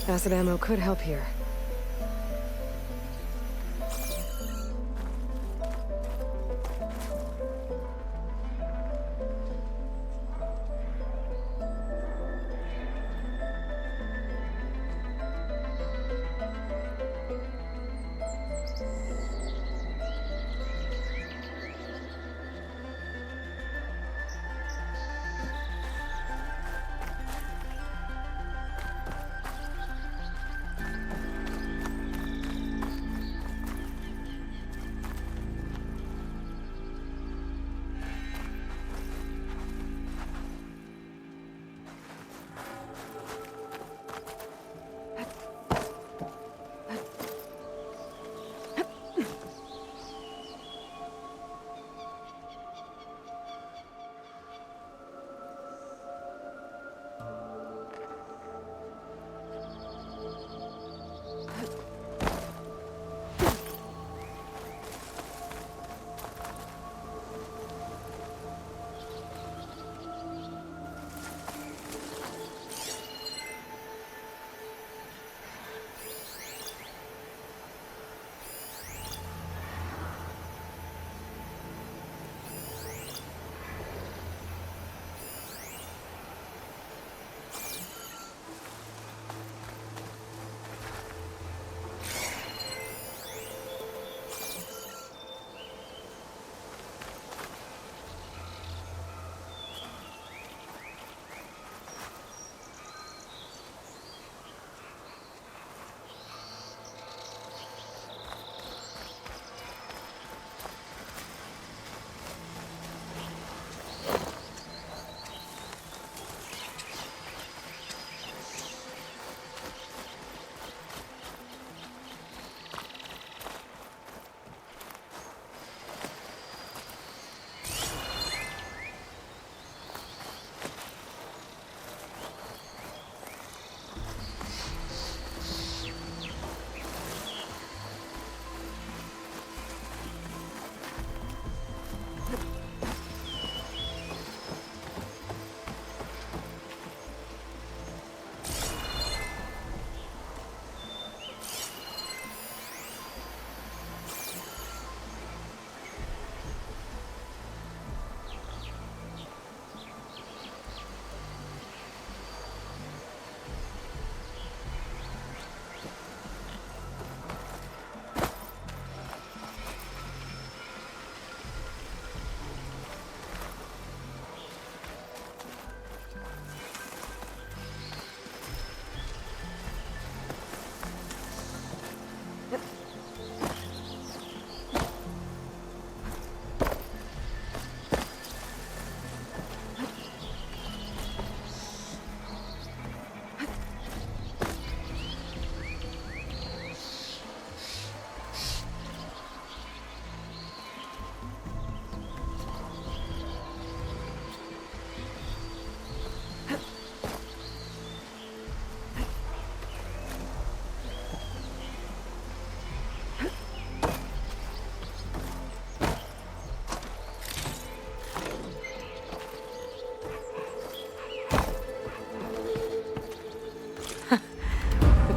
Acid ammo could help here.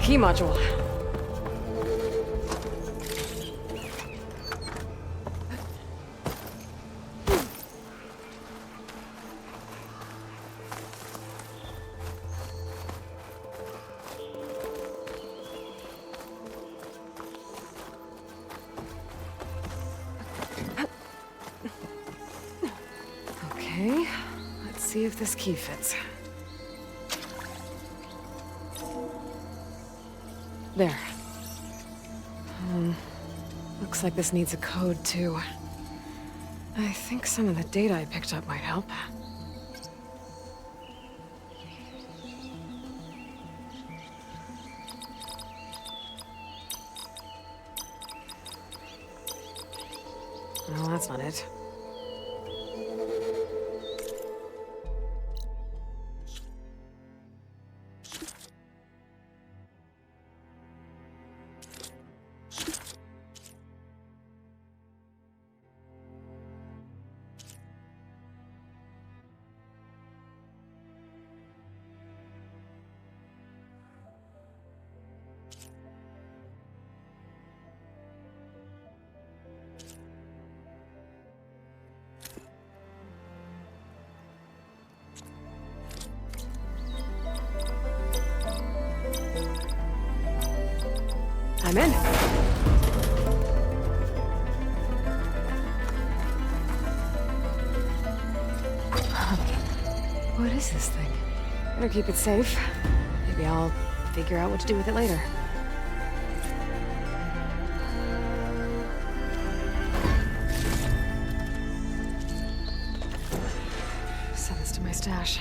Key module. Okay, let's see if this key fits. There. Looks like this needs a code, too. I think some of the data I picked up might help. Well, that's not it. I'm in. What is this thing? Better keep it safe. Maybe I'll figure out what to do with it later. Send this to my stash.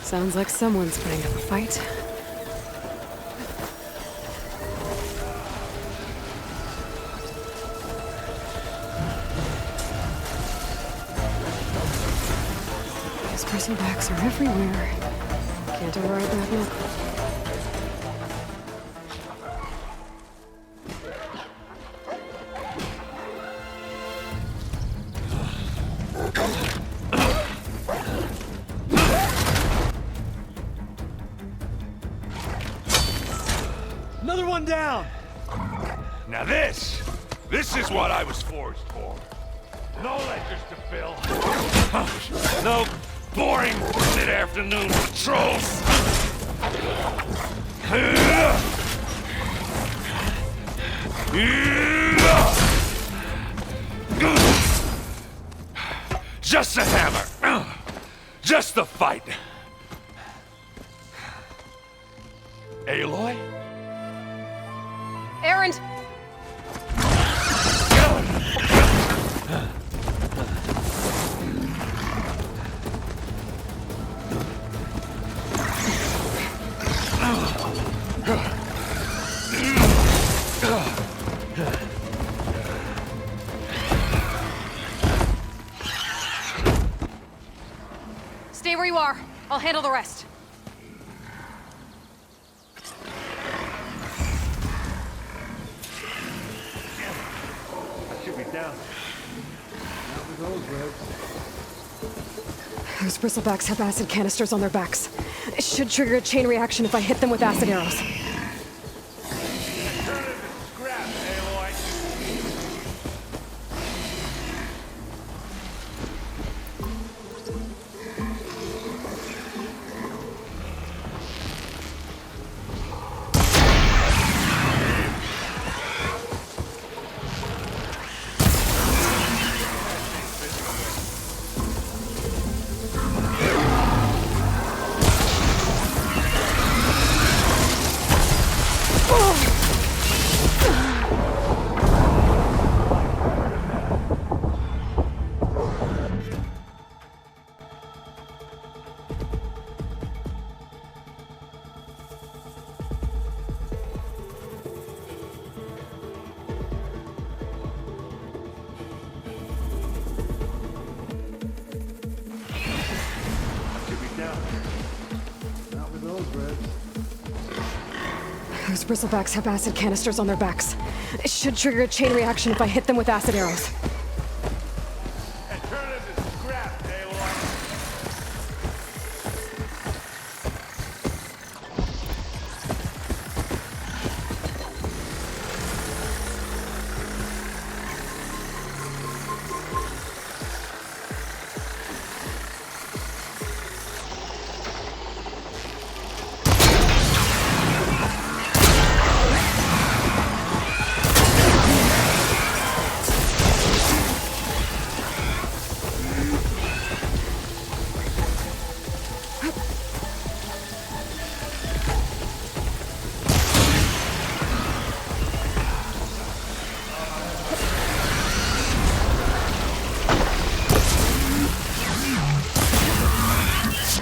Sounds like someone's putting up a fight. These bristlebacks are everywhere. Can't override that look. Another one down! Now this is what I was forged for. No ledgers to fill. No boring mid-afternoon patrols. Just a hammer. Just the fight. Aloy? Errand! Stay where you are. I'll handle the rest. Should be down. Not with those reds. Those bristlebacks have acid canisters on their backs. It should trigger a chain reaction if I hit them with acid arrows. Not with those reds. Those bristlebacks have acid canisters on their backs. It should trigger a chain reaction if I hit them with acid arrows.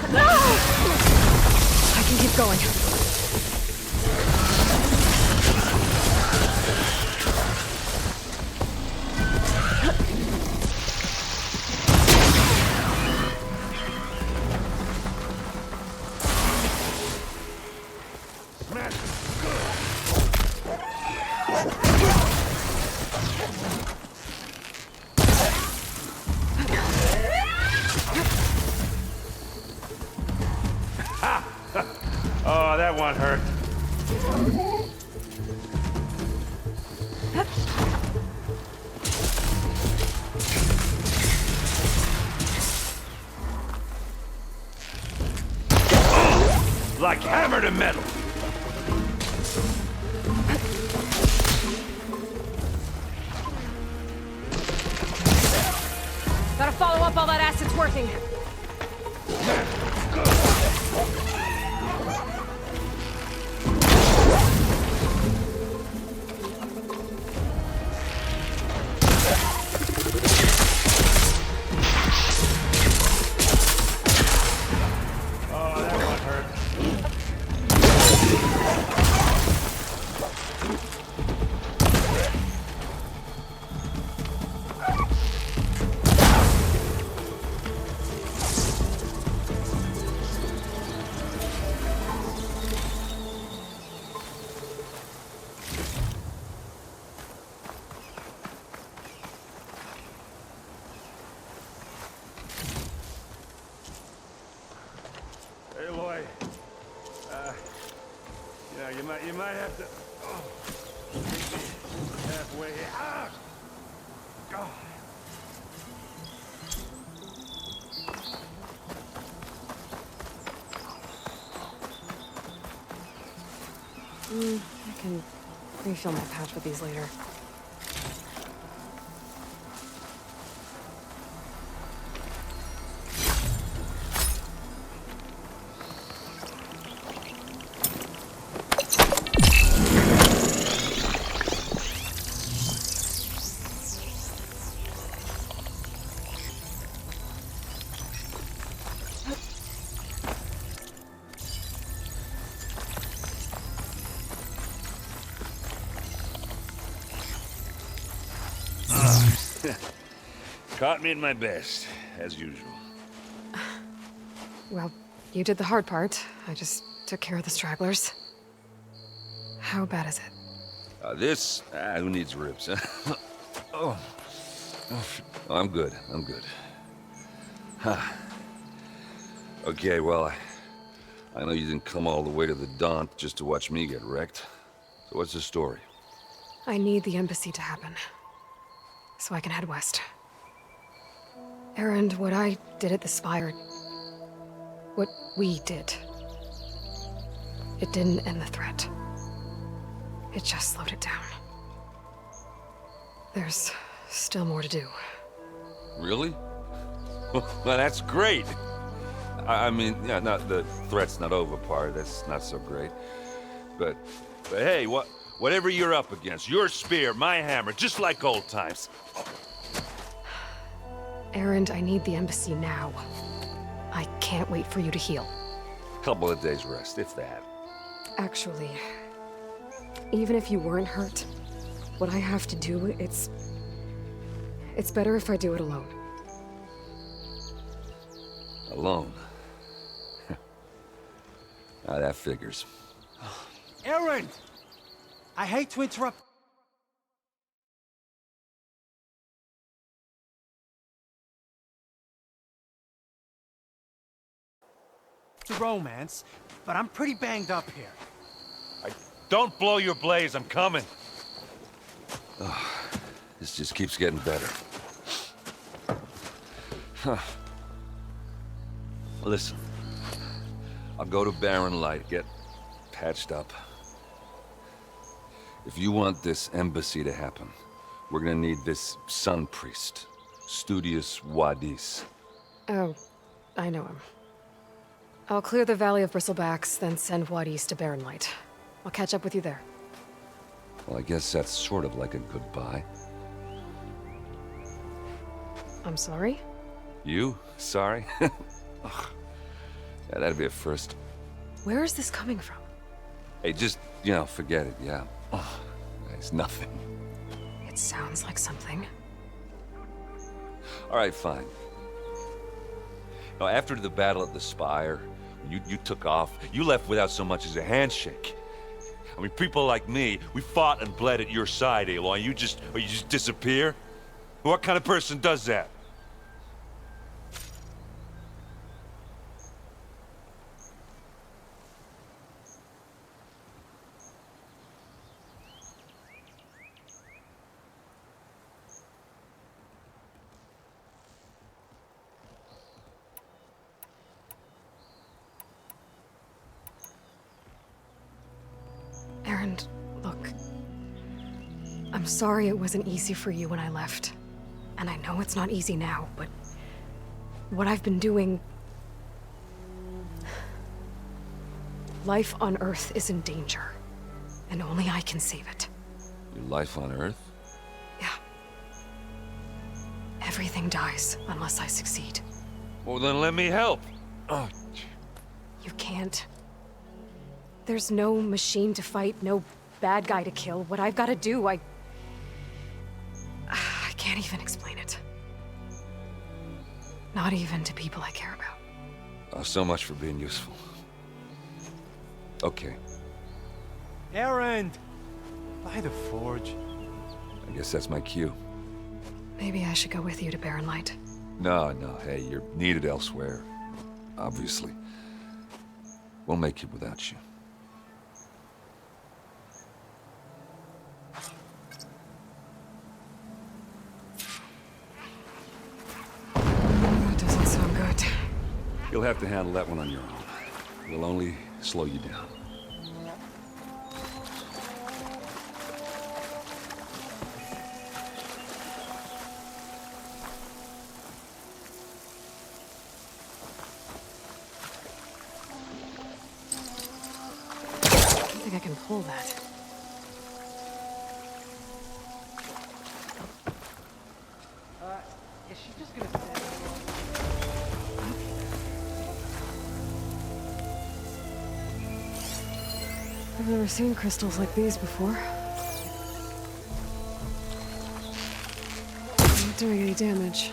I can keep going. Oh, that one hurt. Like hammer to metal. Gotta follow up all that acid's working. Oh, that might have to... halfway... Ah! Oh. I can refill my pouch with these later. Caught me at my best, as usual. Well, you did the hard part. I just took care of the stragglers. How bad is it? This? Who needs ribs, huh? Oh. I'm good. I'm good. Huh. Okay, well, I know you didn't come all the way to the Daunt just to watch me get wrecked. So what's the story? I need the embassy to happen, so I can head west. Erend, what I did at the Spire... what we did... it didn't end the threat. It just slowed it down. There's still more to do. Really? Well, that's great. I mean, yeah, not the threat's not over part. That's not so great. But hey, whatever you're up against, your spear, my hammer, just like old times. Erend, I need the embassy now. I can't wait for you to heal. Couple of days rest, if that. Actually, even if you weren't hurt, what I have to do, it's better if I do it alone. Alone? That figures. Erend! I hate to interrupt. The romance, but I'm pretty banged up here. Don't blow your blaze, I'm coming. Oh, this just keeps getting better. Huh. Listen, I'll go to Barren Light, get patched up. If you want this embassy to happen, we're gonna need this sun priest, Studius Wadis. Oh, I know him. I'll clear the Valley of Bristlebacks, then send Wadis to Barren Light. I'll catch up with you there. Well, I guess that's sort of like a goodbye. I'm sorry? You? Sorry? Ugh. Yeah, that'd be a first. Where is this coming from? Hey, just, forget it, yeah. Oh, it's nothing. It sounds like something. All right, fine. Now, after the battle at the Spire, you took off, you left without so much as a handshake. I mean, people like me, we fought and bled at your side, Aloy. You just disappear? What kind of person does that? Erend, look. I'm sorry it wasn't easy for you when I left. And I know it's not easy now, but what I've been doing... Life on Earth is in danger, and only I can save it. Your life on Earth? Yeah. Everything dies unless I succeed. Well, then let me help. Oh. You can't. There's no machine to fight, no bad guy to kill. What I've got to do, I can't even explain it. Not even to people I care about. Oh, so much for being useful. Okay. Erend! By the forge. I guess that's my cue. Maybe I should go with you to Barren Light. No, hey, you're needed elsewhere. Obviously. We'll make it without you. You'll have to handle that one on your own. We'll only slow you down. I don't think I can pull that. Is she just gonna stand I've never seen crystals like these before. Not doing any damage.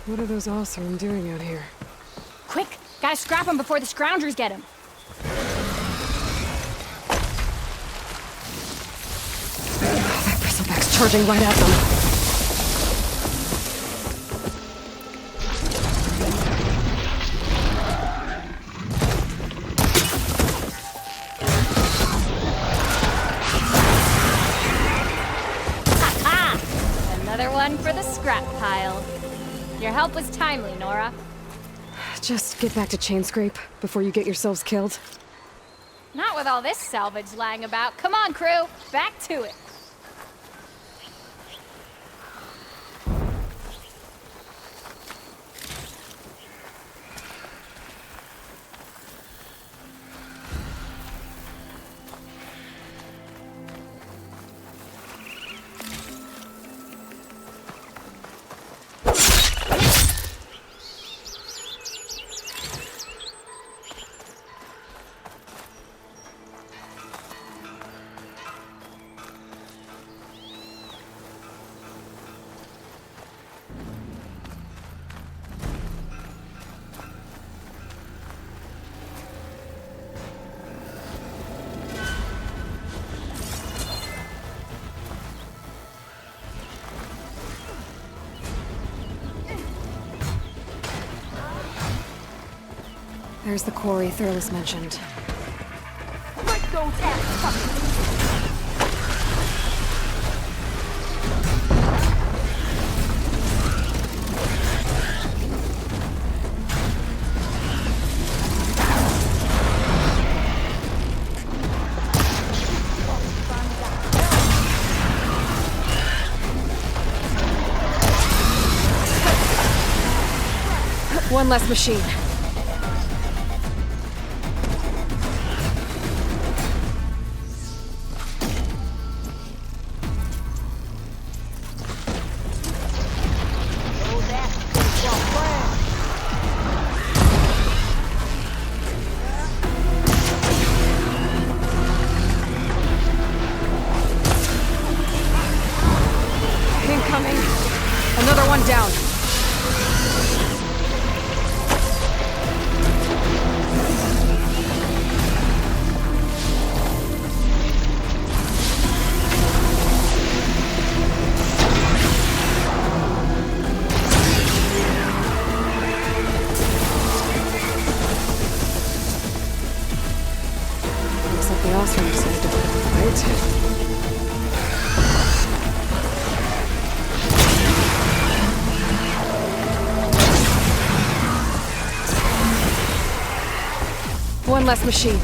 What are those Oseram doing out here? Quick! Gotta scrap him before the scroungers get him. That bristleback's charging right at them. Ha! Another one for the scrap pile. Your help was timely, Nora. Just get back to Chainscrape before you get yourselves killed. Not with all this salvage lying about. Come on, crew. Back to it. There's the quarry Thurles mentioned. Break those ass fuckers! One less machine. One less machine.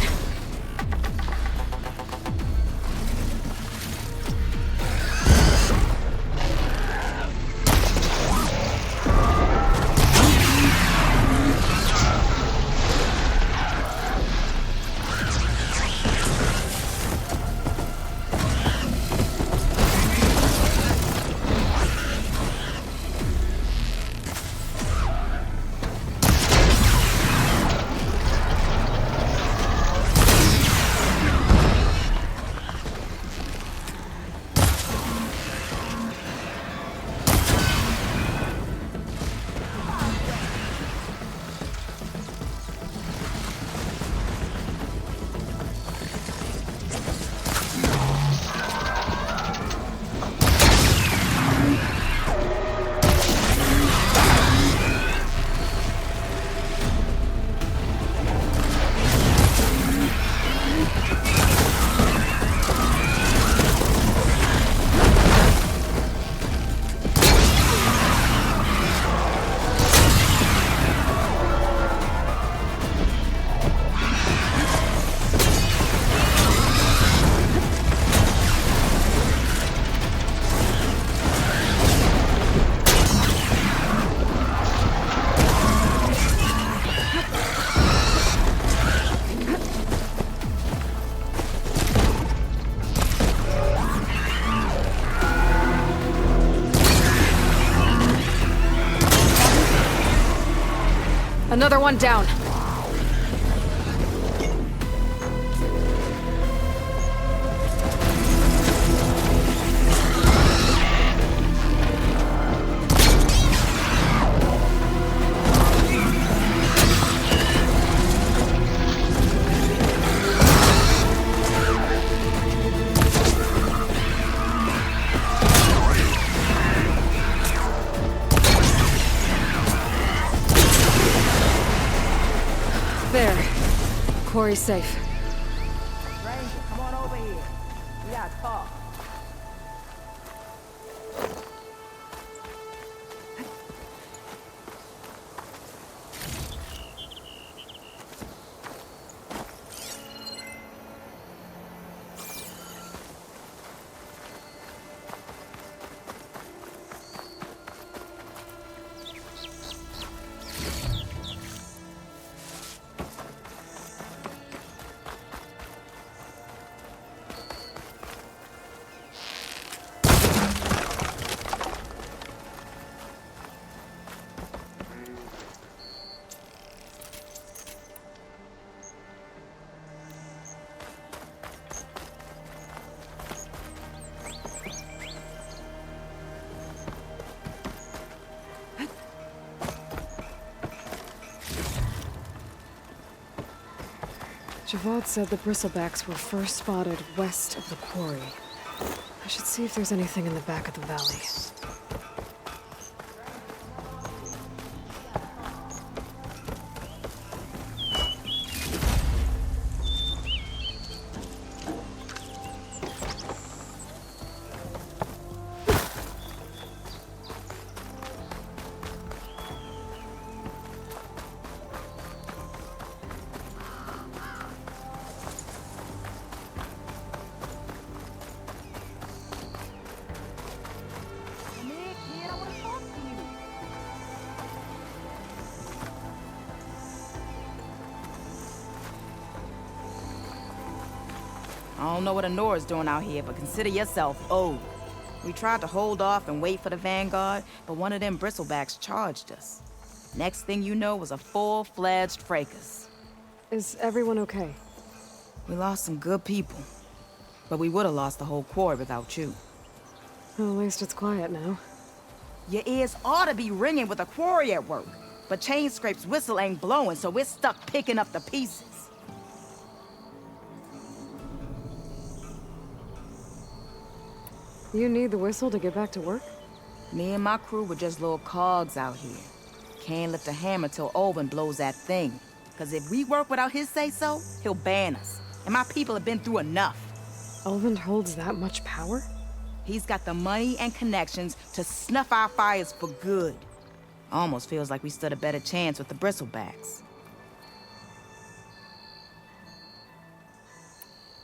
Another one down. There. Quarry's safe. Ranger, come on over here. We gotta talk. Javad said the bristlebacks were first spotted west of the quarry. I should see if there's anything in the back of the valley. I don't know what Honora's doing out here, but consider yourself owed. We tried to hold off and wait for the Vanguard, but one of them bristlebacks charged us. Next thing you know was a full-fledged fracas. Is everyone okay? We lost some good people, but we would have lost the whole quarry without you. Well, at least it's quiet now. Your ears ought to be ringing with a quarry at work, but Chainscrape's whistle ain't blowing, so we're stuck picking up the pieces. You need the whistle to get back to work? Me and my crew were just little cogs out here. Can't lift a hammer till Olvin blows that thing. Cause if we work without his say-so, he'll ban us. And my people have been through enough. Ulvund holds that much power? He's got the money and connections to snuff our fires for good. Almost feels like we stood a better chance with the bristlebacks.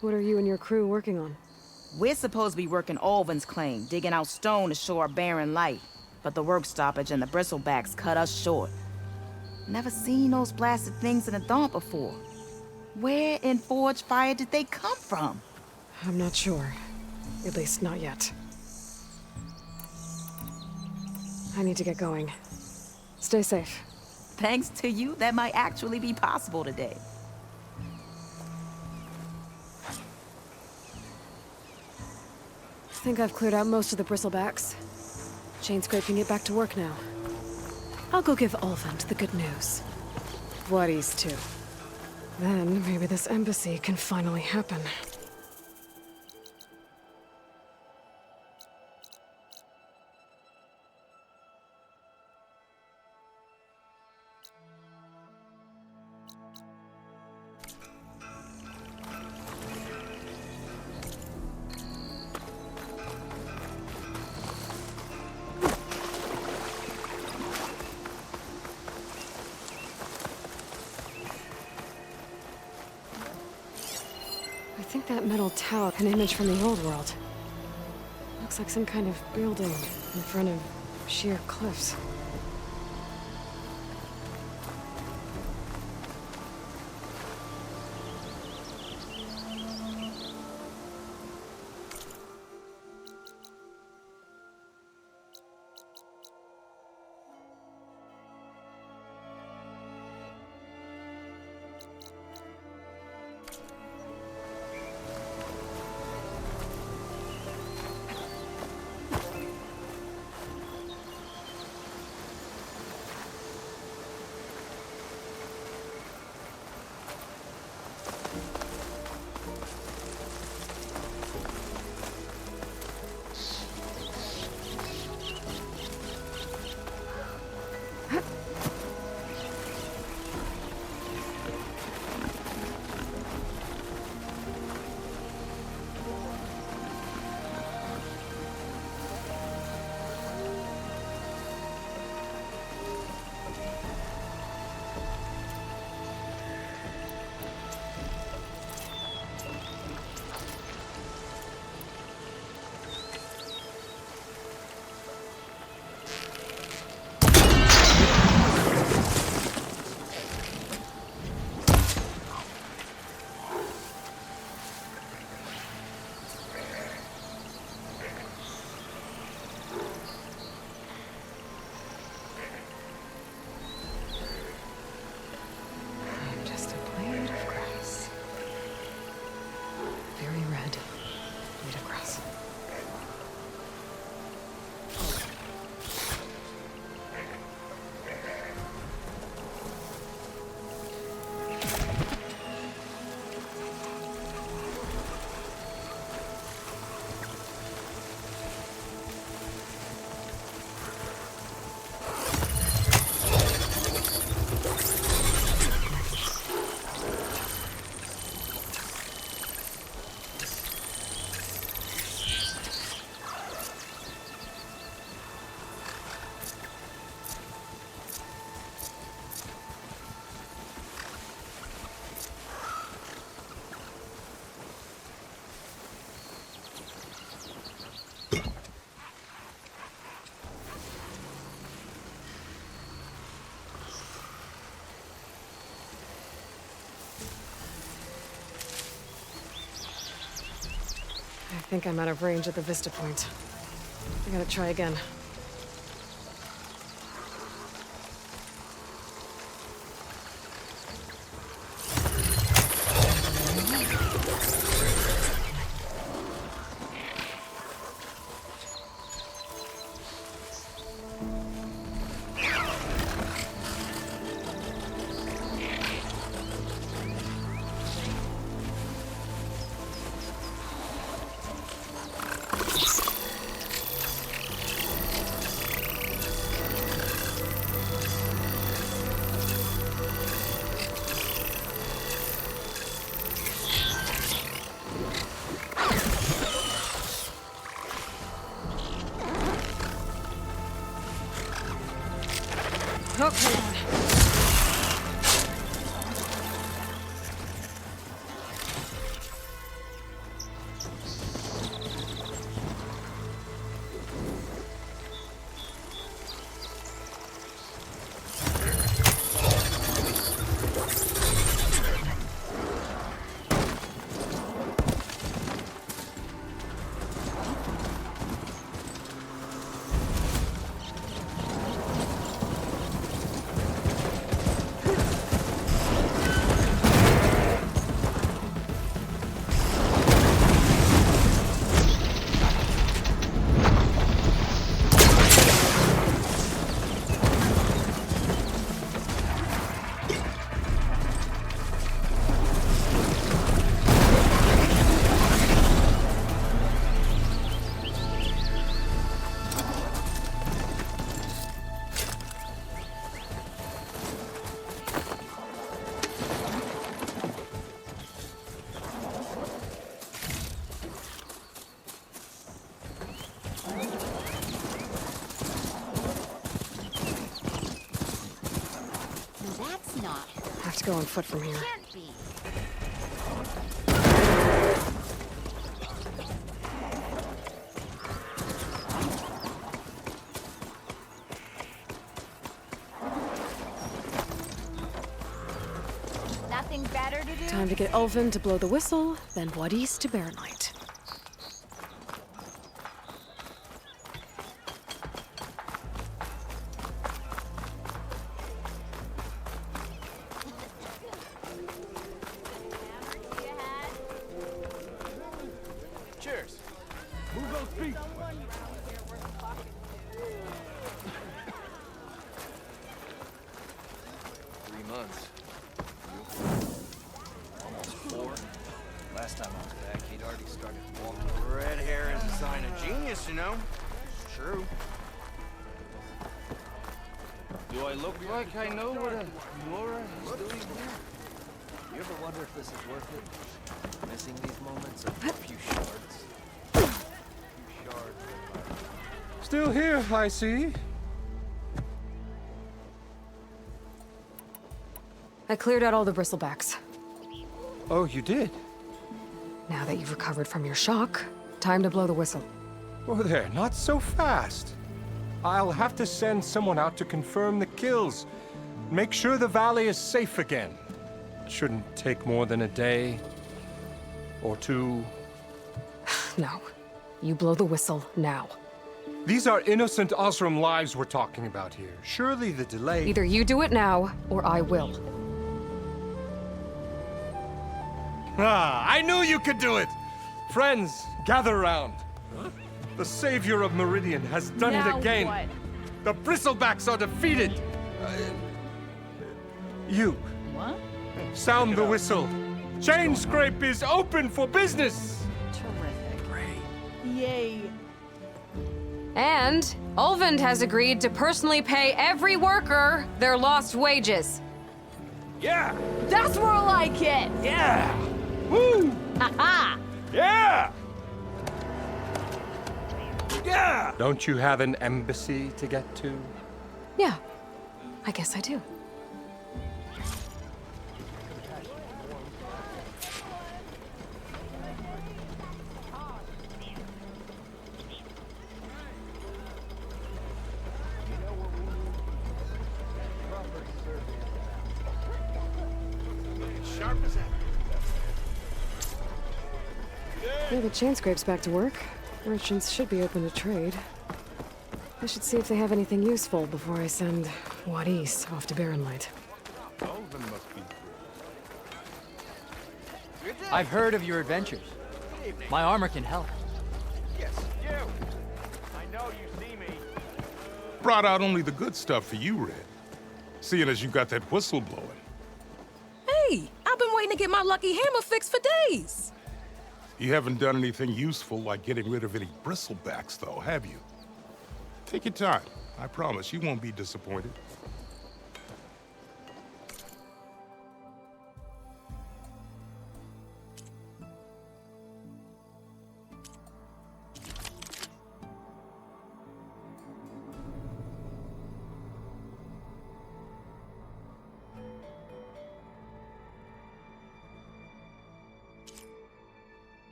What are you and your crew working on? We're supposed to be working Ulvund's claim, digging out stone to show our barren light. But the work stoppage and the bristlebacks cut us short. Never seen those blasted things in the Daunt before. Where in Forge Fire did they come from? I'm not sure. At least not yet. I need to get going. Stay safe. Thanks to you, that might actually be possible today. I think I've cleared out most of the bristlebacks. Chainscrape can get back to work now. I'll go give Ulvund the good news. Vladis too. Then maybe this embassy can finally happen. I think that metal tower, an image from the old world. Looks like some kind of building in front of sheer cliffs. I think I'm out of range at the vista point. I gotta try again. to go on foot from here. Can't be. Nothing better to do? Time to get Ulvin to blow the whistle, then what east to Baronite. Cheers. Move those feet. 3 months. Almost 4. Last time I was back, he'd already started walking. Red hair is a sign of genius, you know? It's true. Do I look like I know what a Laura is doing here? You ever wonder if this is worth it? Missing these moments of a few shards. A few shards of Still here, I see. I cleared out all the bristlebacks. Oh, you did? Now that you've recovered from your shock, time to blow the whistle. Oh, there, not so fast. I'll have to send someone out to confirm the kills. Make sure the valley is safe again. Shouldn't take more than a day or 2. No. You blow the whistle now. These are innocent Osram lives we're talking about here. Surely the delay... Either you do it now, or I will. Ah, I knew you could do it! Friends, gather round. The savior of Meridian has done Now it again. what? The bristlebacks are defeated. You. What? Sound the whistle. Chain Scrape is open for business. Terrific. Great. Yay. And Ulvin has agreed to personally pay every worker their lost wages. Yeah! That's more like it! Yeah! Woo! Ha-ha! Yeah! Yeah! Don't you have an embassy to get to? Yeah, I guess I do. Sharp as that. Yeah, the chain scrape's back to work. Merchants should be open to trade. I should see if they have anything useful before I send Wadis off to Baronite. I've heard of your adventures. My armor can help. Yes, you! I know you see me. Brought out only the good stuff for you, Red. Seeing as you got that whistle blowing. Hey, I've been waiting to get my lucky hammer fixed for days. You haven't done anything useful like getting rid of any bristlebacks, though, have you? Take your time. I promise you won't be disappointed.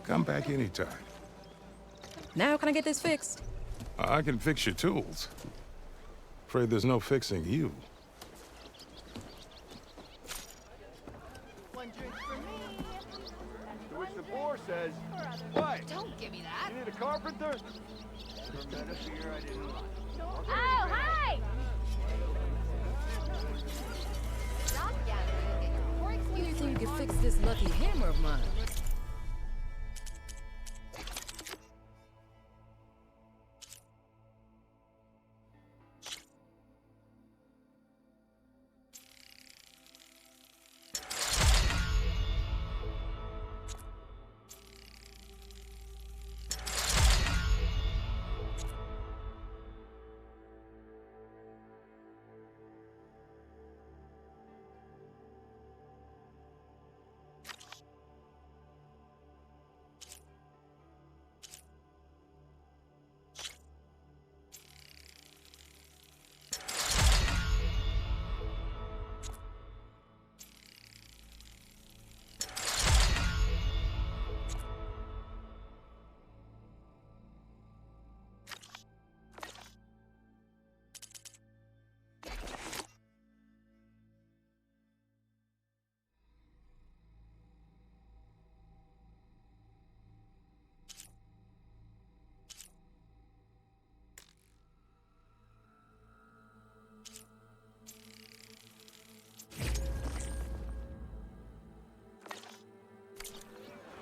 Come back anytime. Now can I get this fixed? I can fix your tools. Afraid there's no fixing you. One drink for me. To which the boar says, what? Don't give me that. You need a carpenter? Never met a fear I didn't like. Oh, hi! Stop gathering and get your poor When do you excuse think you could fix this lucky hammer of mine?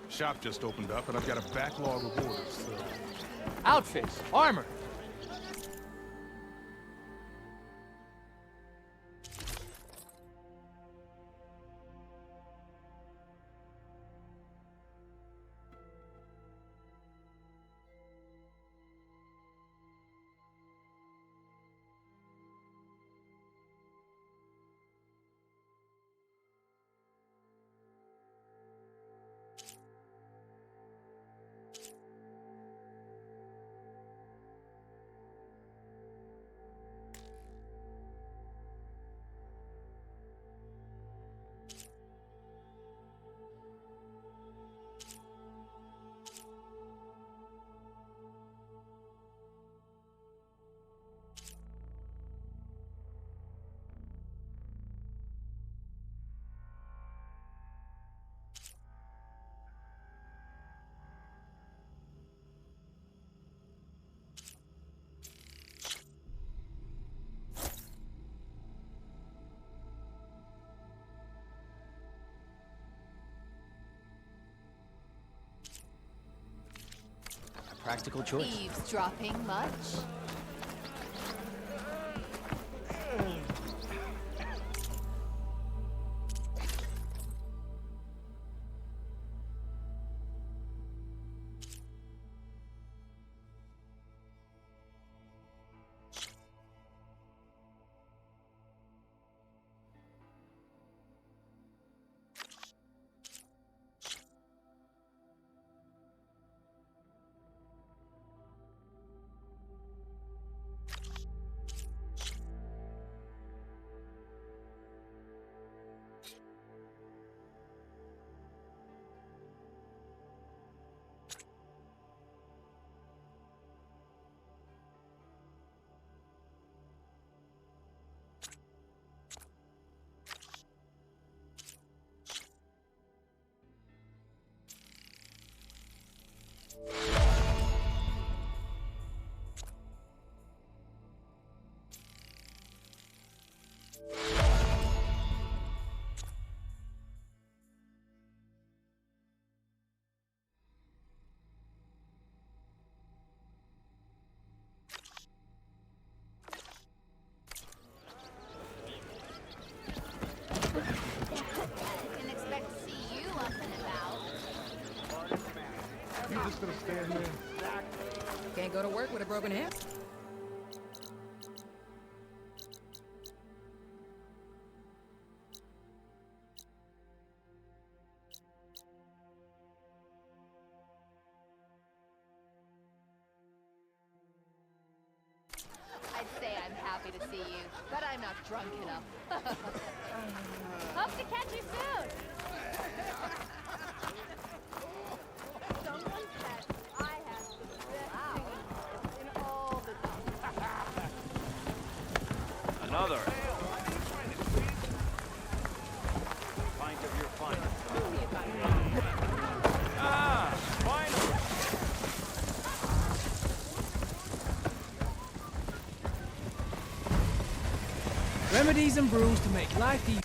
Shop just opened up, and I've got a backlog of orders, so... Outfits, armor. Practical choice. Eavesdropping much? Didn't expect to see you up and about. You just gonna stand here? Can't go to work with a broken hip. I'd say I'm happy to see you, but I'm not drunk enough. Hope to catch you soon. remedies and brews to make life easy.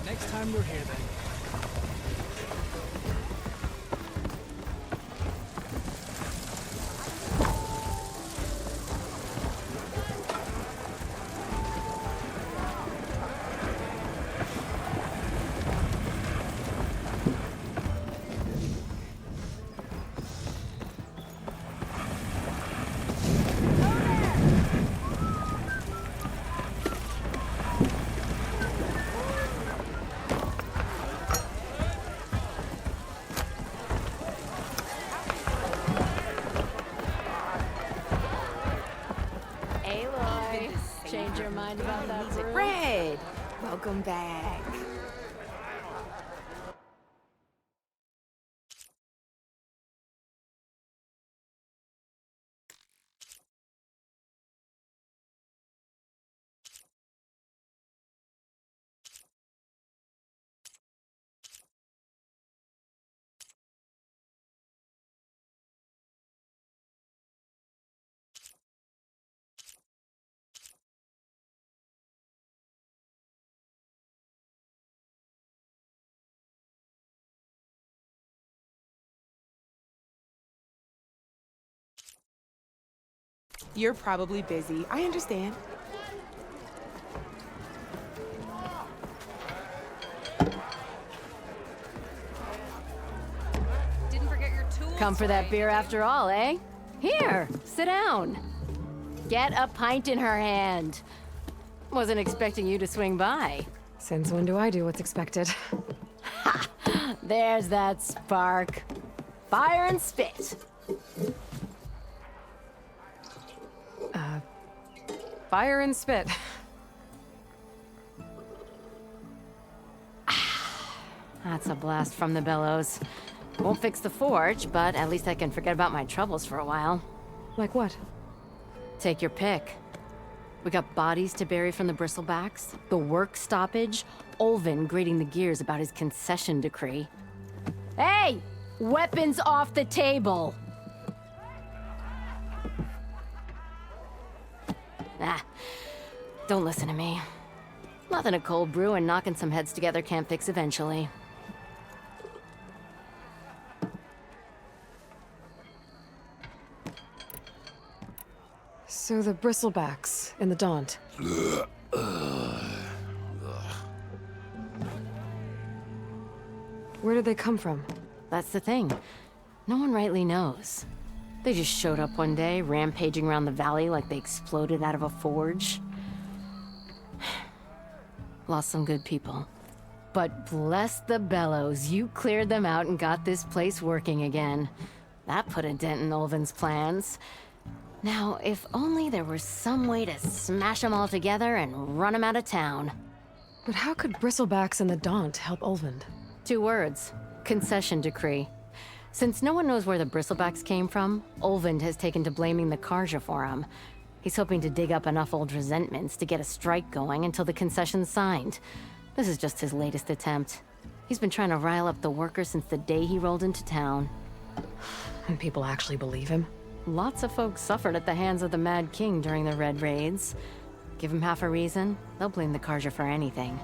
Next time you're here, then. Aloy, change your mind about that brew? Red, welcome back. You're probably busy. I understand. Didn't forget your tools. Come for that beer after all, eh? Here, sit down. Get a pint in her hand. Wasn't expecting you to swing by. Since when do I do what's expected? There's that spark. Fire and spit. Fire and spit. That's a blast from the bellows. Won't fix the forge, but at least I can forget about my troubles for a while. Like what? Take your pick. We got bodies to bury from the bristlebacks, the work stoppage, Ulvin grating the gears about his concession decree. Hey! Weapons off the table! Ah, don't listen to me. Nothing a cold brew and knocking some heads together can't fix eventually. So the bristlebacks in the Daunt. Where did they come from? That's the thing. No one rightly knows. They just showed up one day, rampaging around the valley like they exploded out of a forge. Lost some good people. But bless the bellows, you cleared them out and got this place working again. That put a dent in Ulvin's plans. Now, if only there was some way to smash them all together and run them out of town. But how could bristlebacks and the Daunt help Ulvin? 2 words. Concession decree. Since no one knows where the bristlebacks came from, Ulvin has taken to blaming the Karja for them. He's hoping to dig up enough old resentments to get a strike going until the concession's signed. This is just his latest attempt. He's been trying to rile up the workers since the day he rolled into town. And people actually believe him? Lots of folks suffered at the hands of the Mad King during the Red Raids. Give him half a reason, they'll blame the Karja for anything.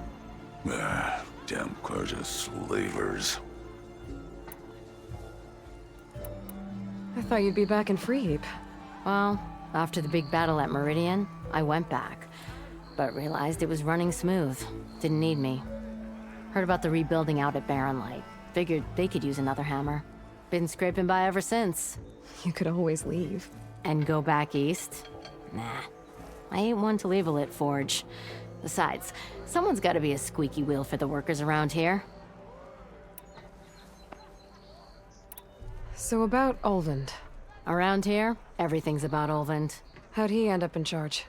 Damn Karja slavers. I thought you'd be back in Freeheap. Well, after the big battle at Meridian, I went back. But realized it was running smooth. Didn't need me. Heard about the rebuilding out at Barren Light. Figured they could use another hammer. Been scraping by ever since. You could always leave. And go back east? Nah. I ain't one to leave a lit forge. Besides, someone's gotta be a squeaky wheel for the workers around here. So about Ulvund. Around here, everything's about Ulvund. How'd he end up in charge?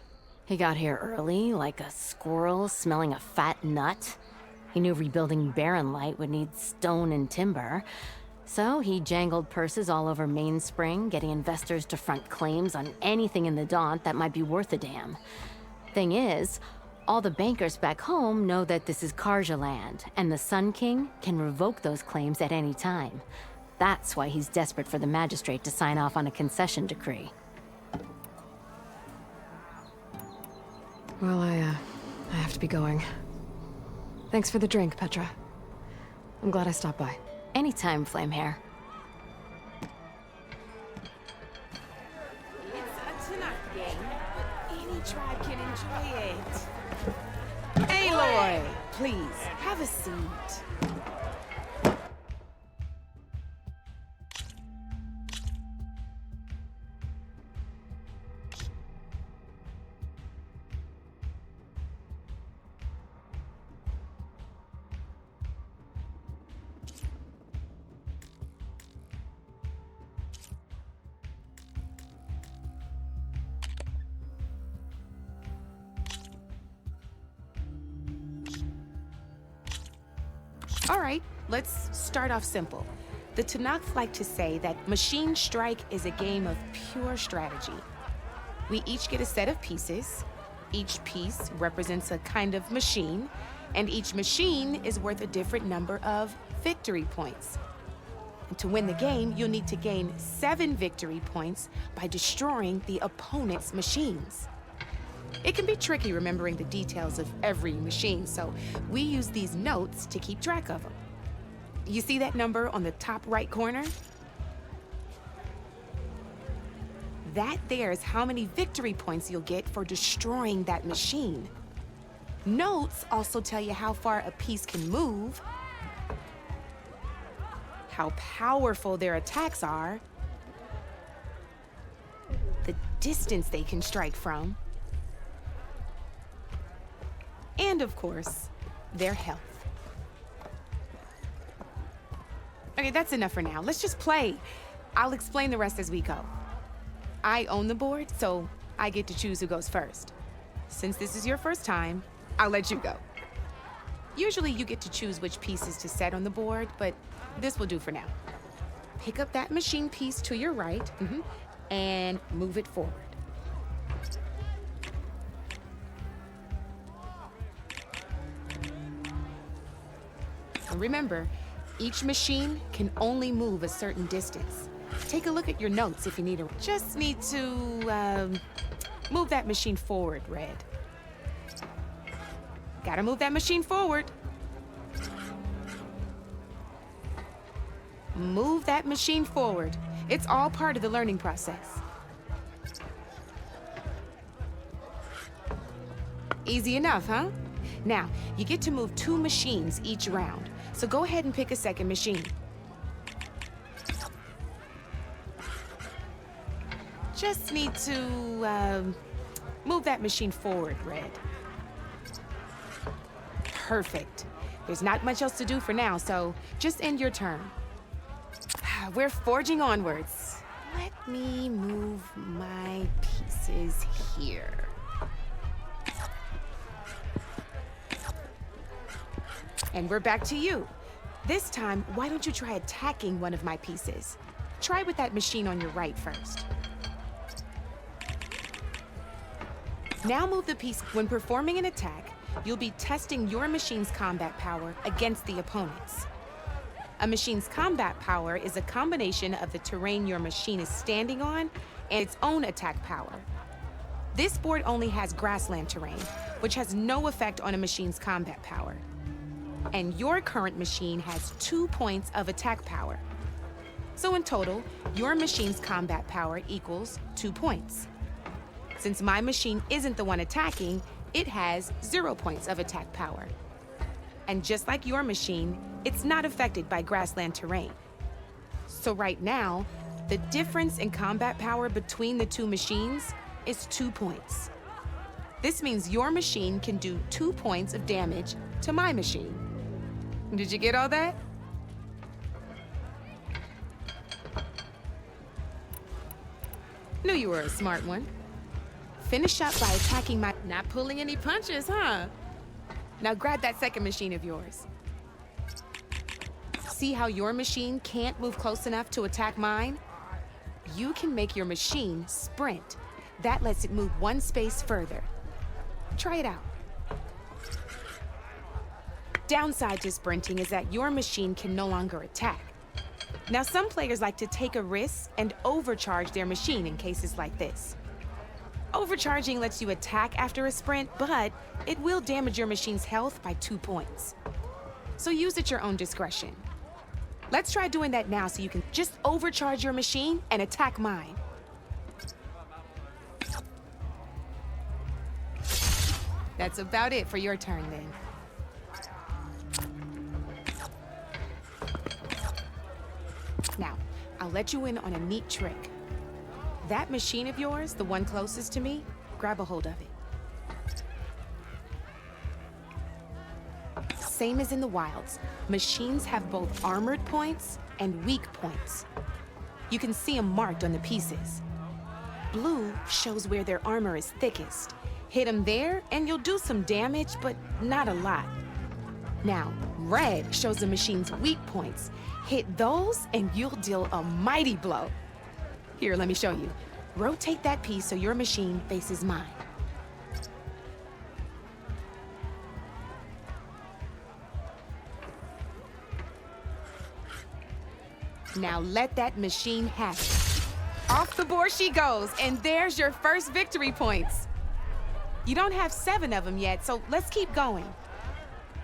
He got here early, like a squirrel smelling a fat nut. He knew rebuilding Barren Light would need stone and timber. So he jangled purses all over Mainspring, getting investors to front claims on anything in the Daunt that might be worth a damn. Thing is, all the bankers back home know that this is Karja land, and the Sun King can revoke those claims at any time. That's why he's desperate for the magistrate to sign off on a concession decree. Well, I have to be going. Thanks for the drink, Petra. I'm glad I stopped by. Anytime, Flamehair. It's a Tanakh game, but any tribe can enjoy it. Aloy, please, have a seat. All right, let's start off simple. The Tanakh like to say that Machine Strike is a game of pure strategy. We each get a set of pieces. Each piece represents a kind of machine, and each machine is worth a different number of victory points. And to win the game, you'll need to gain 7 victory points by destroying the opponent's machines. It can be tricky remembering the details of every machine, so we use these notes to keep track of them. You see that number on the top right corner? That there is how many victory points you'll get for destroying that machine. Notes also tell you how far a piece can move, how powerful their attacks are, the distance they can strike from, and of course, their health. Okay, that's enough for now. Let's just play. I'll explain the rest as we go. I own the board, so I get to choose who goes first. Since this is your first time, I'll let you go. Usually you get to choose which pieces to set on the board, but this will do for now. Pick up that machine piece to your right, and move it forward. And remember, each machine can only move a certain distance. Take a look at your notes if you need to. Just need to, move that machine forward, Red. Gotta move that machine forward. Move that machine forward. It's all part of the learning process. Easy enough, huh? Now, you get to move 2 machines each round, so go ahead and pick a second machine. Just need to, move that machine forward, Red. Perfect. There's not much else to do for now, so just end your turn. We're forging onwards. Let me move my pieces here. And we're back to you. This time, why don't you try attacking one of my pieces? Try with that machine on your right first. Now move the piece. When performing an attack, you'll be testing your machine's combat power against the opponent's. A machine's combat power is a combination of the terrain your machine is standing on and its own attack power. This board only has grassland terrain, which has no effect on a machine's combat power. And your current machine has 2 points of attack power. So in total, your machine's combat power equals 2 points. Since my machine isn't the one attacking, it has 0 points of attack power. And just like your machine, it's not affected by grassland terrain. So right now, the difference in combat power between the two machines is 2 points. This means your machine can do 2 points of damage to my machine. Did you get all that? Knew you were a smart one. Finish up by attacking my... Not pulling any punches, huh? Now grab that second machine of yours. See how your machine can't move close enough to attack mine? You can make your machine sprint. That lets it move 1 space further. Try it out. Downside to sprinting is that your machine can no longer attack. Now, some players like to take a risk and overcharge their machine in cases like this. Overcharging lets you attack after a sprint, but it will damage your machine's health by 2 points. So use at your own discretion. Let's try doing that now so you can just overcharge your machine and attack mine. That's about it for your turn then. Now, I'll let you in on a neat trick. That machine of yours, the one closest to me, grab a hold of it. Same as in the wilds, machines have both armored points and weak points. You can see them marked on the pieces. Blue shows where their armor is thickest. Hit them there and you'll do some damage, but not a lot. Now, red shows the machine's weak points. Hit those and you'll deal a mighty blow. Here, let me show you. Rotate that piece so your machine faces mine. Now let that machine have it. Off the board she goes, and there's your first victory points. You don't have 7 of them yet, so let's keep going.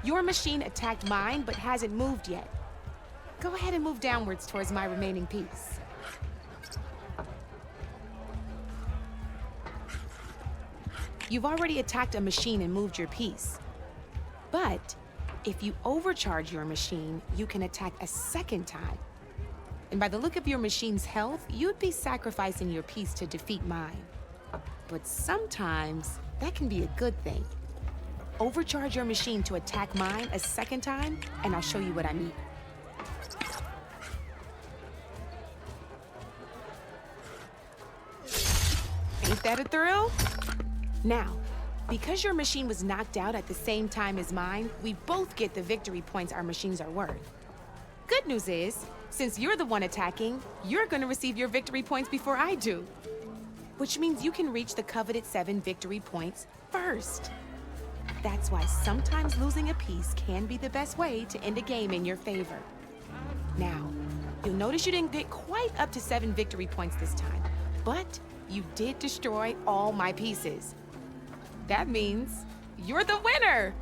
Your machine attacked mine, but hasn't moved yet. Go ahead and move downwards towards my remaining piece. You've already attacked a machine and moved your piece. But if you overcharge your machine, you can attack a second time. And by the look of your machine's health, you'd be sacrificing your piece to defeat mine. But sometimes that can be a good thing. Overcharge your machine to attack mine a second time, and I'll show you what I mean. Ain't that a thrill? Now, because your machine was knocked out at the same time as mine, we both get the victory points our machines are worth. Good news is, since you're the one attacking, you're gonna receive your victory points before I do. Which means you can reach the coveted 7 victory points first. That's why sometimes losing a piece can be the best way to end a game in your favor. Now, you'll notice you didn't get quite up to 7 victory points this time, but you did destroy all my pieces. That means you're the winner!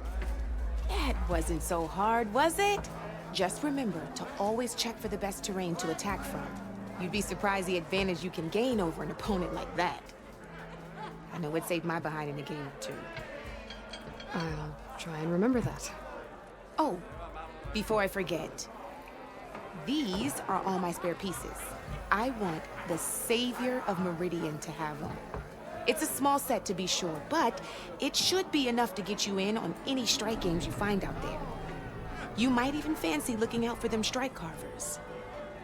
That wasn't so hard, was it? Just remember to always check for the best terrain to attack from. You'd be surprised the advantage you can gain over an opponent like that. I know it saved my behind in a game or two. I'll try and remember that. Oh, before I forget, these are all my spare pieces. I want the Savior of Meridian to have one. It's a small set to be sure, but it should be enough to get you in on any strike games you find out there. You might even fancy looking out for them strike carvers.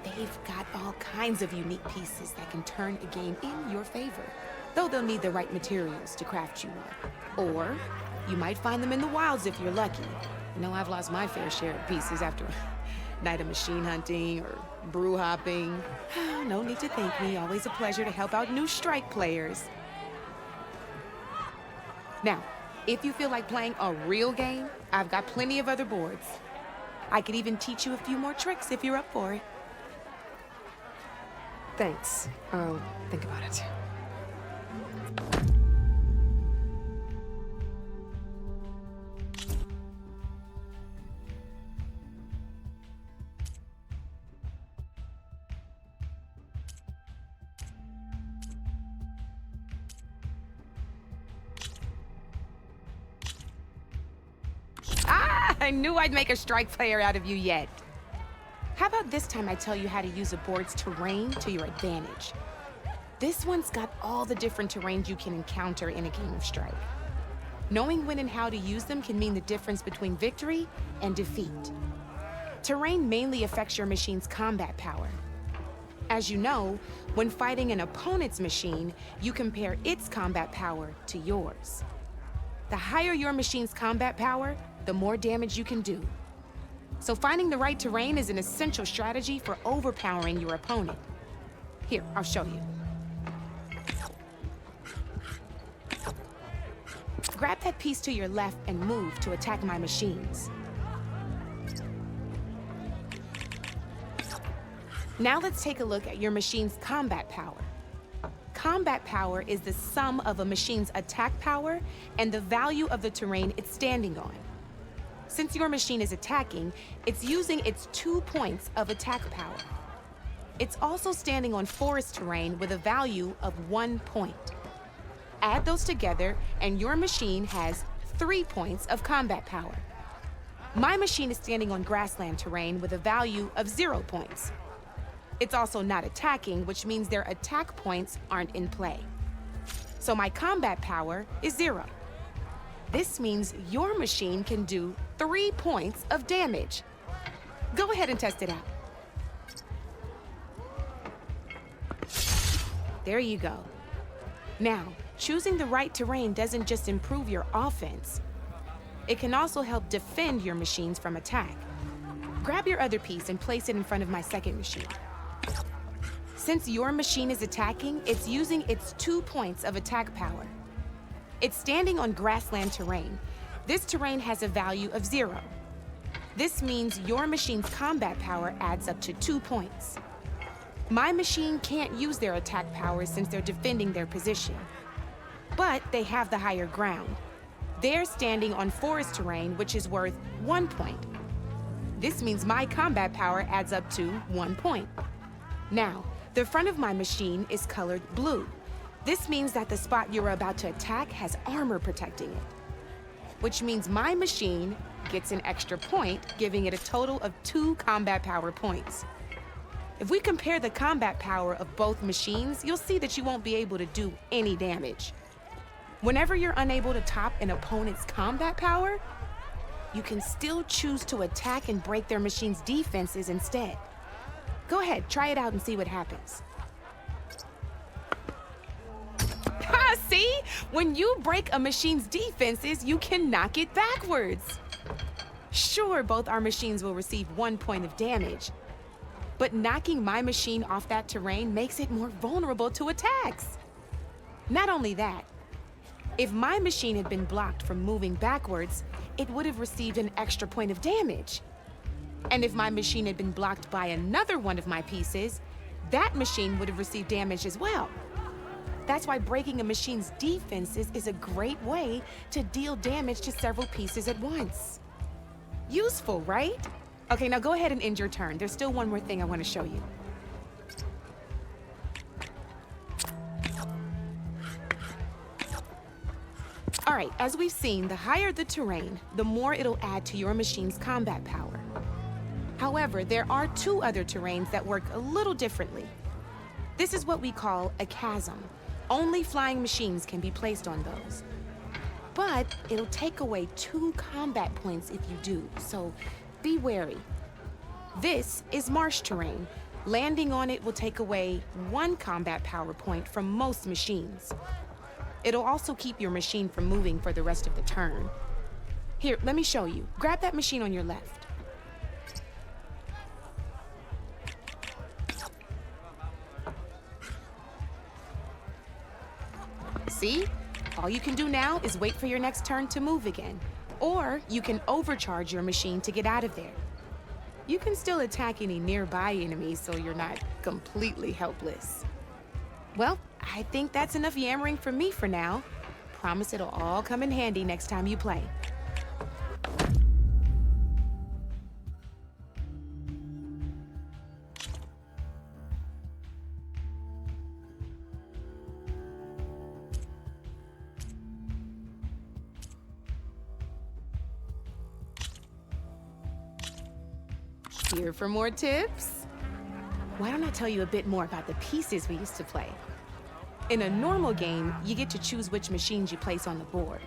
They've got all kinds of unique pieces that can turn a game in your favor, though they'll need the right materials to craft you one. Or you might find them in the wilds if you're lucky. You know, I've lost my fair share of pieces after a night of machine hunting or brew hopping. No need to thank me. Always a pleasure to help out new strike players. Now, if you feel like playing a real game, I've got plenty of other boards. I could even teach you a few more tricks if you're up for it. Thanks. I'll think about it. I knew I'd make a strike player out of you yet. How about this time I tell you how to use a board's terrain to your advantage? This one's got all the different terrains you can encounter in a game of Strike. Knowing when and how to use them can mean the difference between victory and defeat. Terrain mainly affects your machine's combat power. As you know, when fighting an opponent's machine, you compare its combat power to yours. The higher your machine's combat power, the more damage you can do. So finding the right terrain is an essential strategy for overpowering your opponent. Here, I'll show you. Grab that piece to your left and move to attack my machines. Now let's take a look at your machine's combat power. Combat power is the sum of a machine's attack power and the value of the terrain it's standing on. Since your machine is attacking, it's using its 2 points of attack power. It's also standing on forest terrain with a value of 1 point. Add those together, and your machine has 3 points of combat power. My machine is standing on grassland terrain with a value of 0 points. It's also not attacking, which means their attack points aren't in play. So my combat power is 0. This means your machine can do 3 points of damage. Go ahead and test it out. There you go. Now, choosing the right terrain doesn't just improve your offense. It can also help defend your machines from attack. Grab your other piece and place it in front of my second machine. Since your machine is attacking, it's using its 2 points of attack power. It's standing on grassland terrain. This terrain has a value of 0. This means your machine's combat power adds up to 2 points. My machine can't use their attack power since they're defending their position. But they have the higher ground. They're standing on forest terrain, which is worth 1 point. This means my combat power adds up to 1 point. Now, the front of my machine is colored blue. This means that the spot you're about to attack has armor protecting it, which means my machine gets an extra point, giving it a total of 2 combat power points. If we compare the combat power of both machines, you'll see that you won't be able to do any damage. Whenever you're unable to top an opponent's combat power, you can still choose to attack and break their machine's defenses instead. Go ahead, try it out and see what happens. Ha, see? When you break a machine's defenses, you can knock it backwards. Sure, both our machines will receive 1 point of damage, but knocking my machine off that terrain makes it more vulnerable to attacks. Not only that, if my machine had been blocked from moving backwards, it would have received an extra point of damage. And if my machine had been blocked by another one of my pieces, that machine would have received damage as well. That's why breaking a machine's defenses is a great way to deal damage to several pieces at once. Useful, right? Okay, now go ahead and end your turn. There's still one more thing I want to show you. All right, as we've seen, the higher the terrain, the more it'll add to your machine's combat power. However, there are 2 other terrains that work a little differently. This is what we call a chasm. Only flying machines can be placed on those. But it'll take away 2 combat points if you do, so be wary. This is marsh terrain. Landing on it will take away 1 combat power point from most machines. It'll also keep your machine from moving for the rest of the turn. Here, let me show you. Grab that machine on your left. See? All you can do now is wait for your next turn to move again. Or you can overcharge your machine to get out of there. You can still attack any nearby enemies so you're not completely helpless. Well, I think that's enough yammering from me for now. Promise it'll all come in handy next time you play. Here for more tips? Why don't I tell you a bit more about the pieces we used to play? In a normal game, you get to choose which machines you place on the board.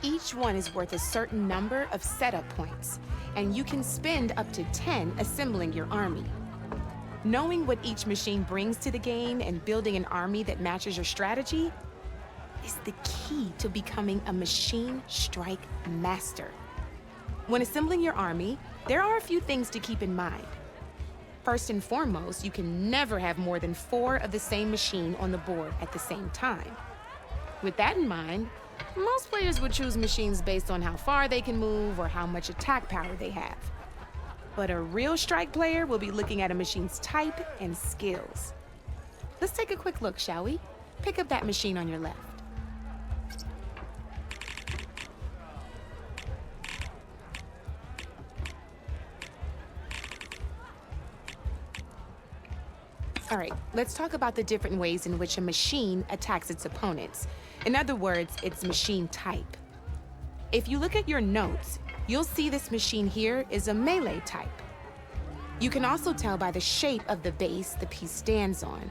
Each one is worth a certain number of setup points, and you can spend up to 10 assembling your army. Knowing what each machine brings to the game and building an army that matches your strategy is the key to becoming a machine strike master. When assembling your army, there are a few things to keep in mind. First and foremost, you can never have more than 4 of the same machine on the board at the same time. With that in mind, most players would choose machines based on how far they can move or how much attack power they have. But a real strike player will be looking at a machine's type and skills. Let's take a quick look, shall we? Pick up that machine on your left. All right, let's talk about the different ways in which a machine attacks its opponents. In other words, its machine type. If you look at your notes, you'll see this machine here is a melee type. You can also tell by the shape of the base the piece stands on.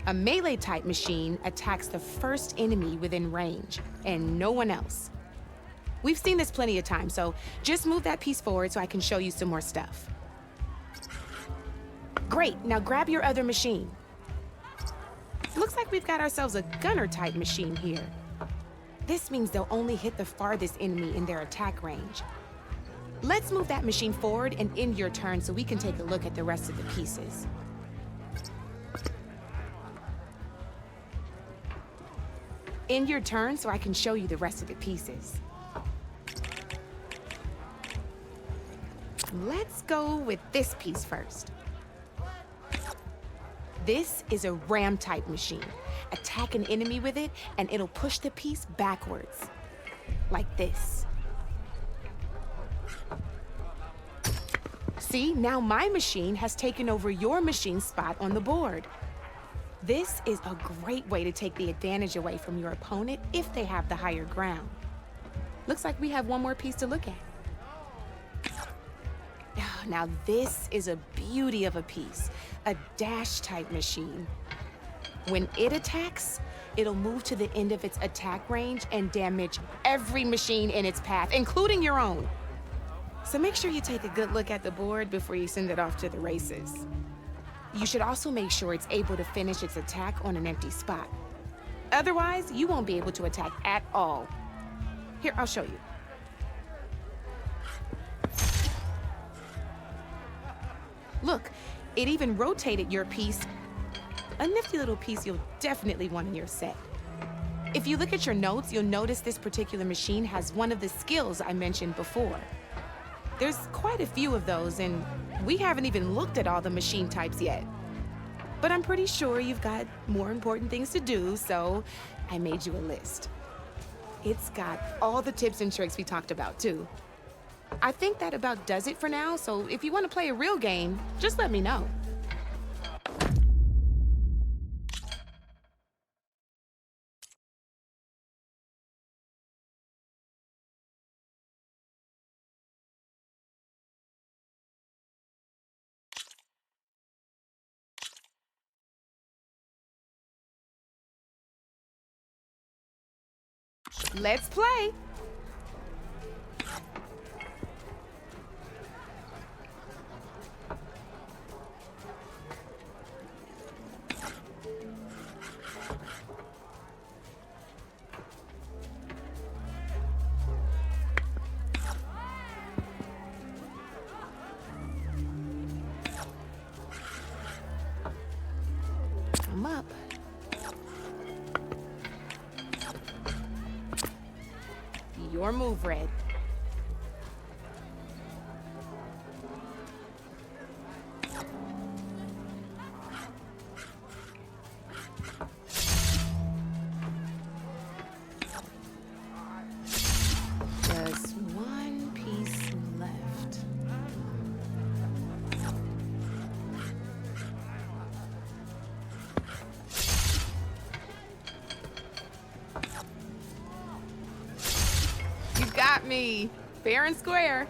A melee type machine attacks the first enemy within range, and no one else. We've seen this plenty of times, so just move that piece forward so I can show you some more stuff. Great, now grab your other machine. Looks like we've got ourselves a gunner-type machine here. This means they'll only hit the farthest enemy in their attack range. Let's move that machine forward and end your turn so we can take a look at the rest of the pieces. End your turn so I can show you the rest of the pieces. Let's go with this piece first. This is a ram-type machine. Attack an enemy with it, and it'll push the piece backwards. Like this. See, now my machine has taken over your machine's spot on the board. This is a great way to take the advantage away from your opponent if they have the higher ground. Looks like we have one more piece to look at. Now this is a beauty of a piece, a dash-type machine. When it attacks, it'll move to the end of its attack range and damage every machine in its path, including your own. So make sure you take a good look at the board before you send it off to the races. You should also make sure it's able to finish its attack on an empty spot. Otherwise, you won't be able to attack at all. Here, I'll show you. Look, it even rotated your piece. A nifty little piece you'll definitely want in your set. If you look at your notes, you'll notice this particular machine has one of the skills I mentioned before. There's quite a few of those, and we haven't even looked at all the machine types yet. But I'm pretty sure you've got more important things to do, so I made you a list. It's got all the tips and tricks we talked about, too. I think that about does it for now, so if you want to play a real game, just let me know. Let's play! Come up. Your move, Red. Just one piece left. You got me, fair and square.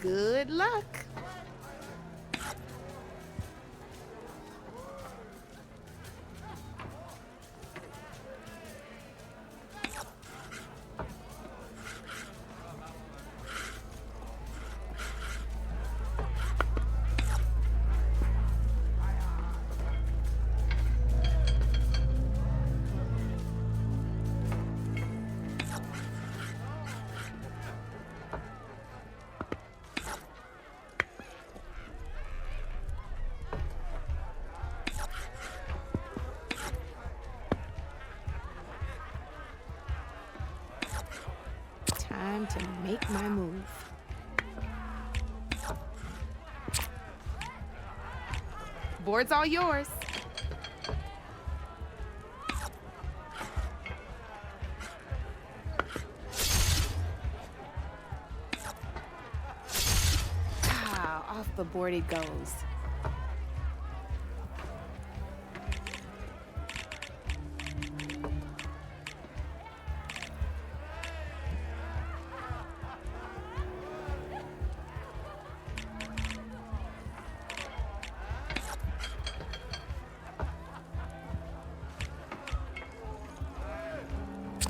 Good luck. Time to make my move. Board's all yours. Ah, off the board it goes.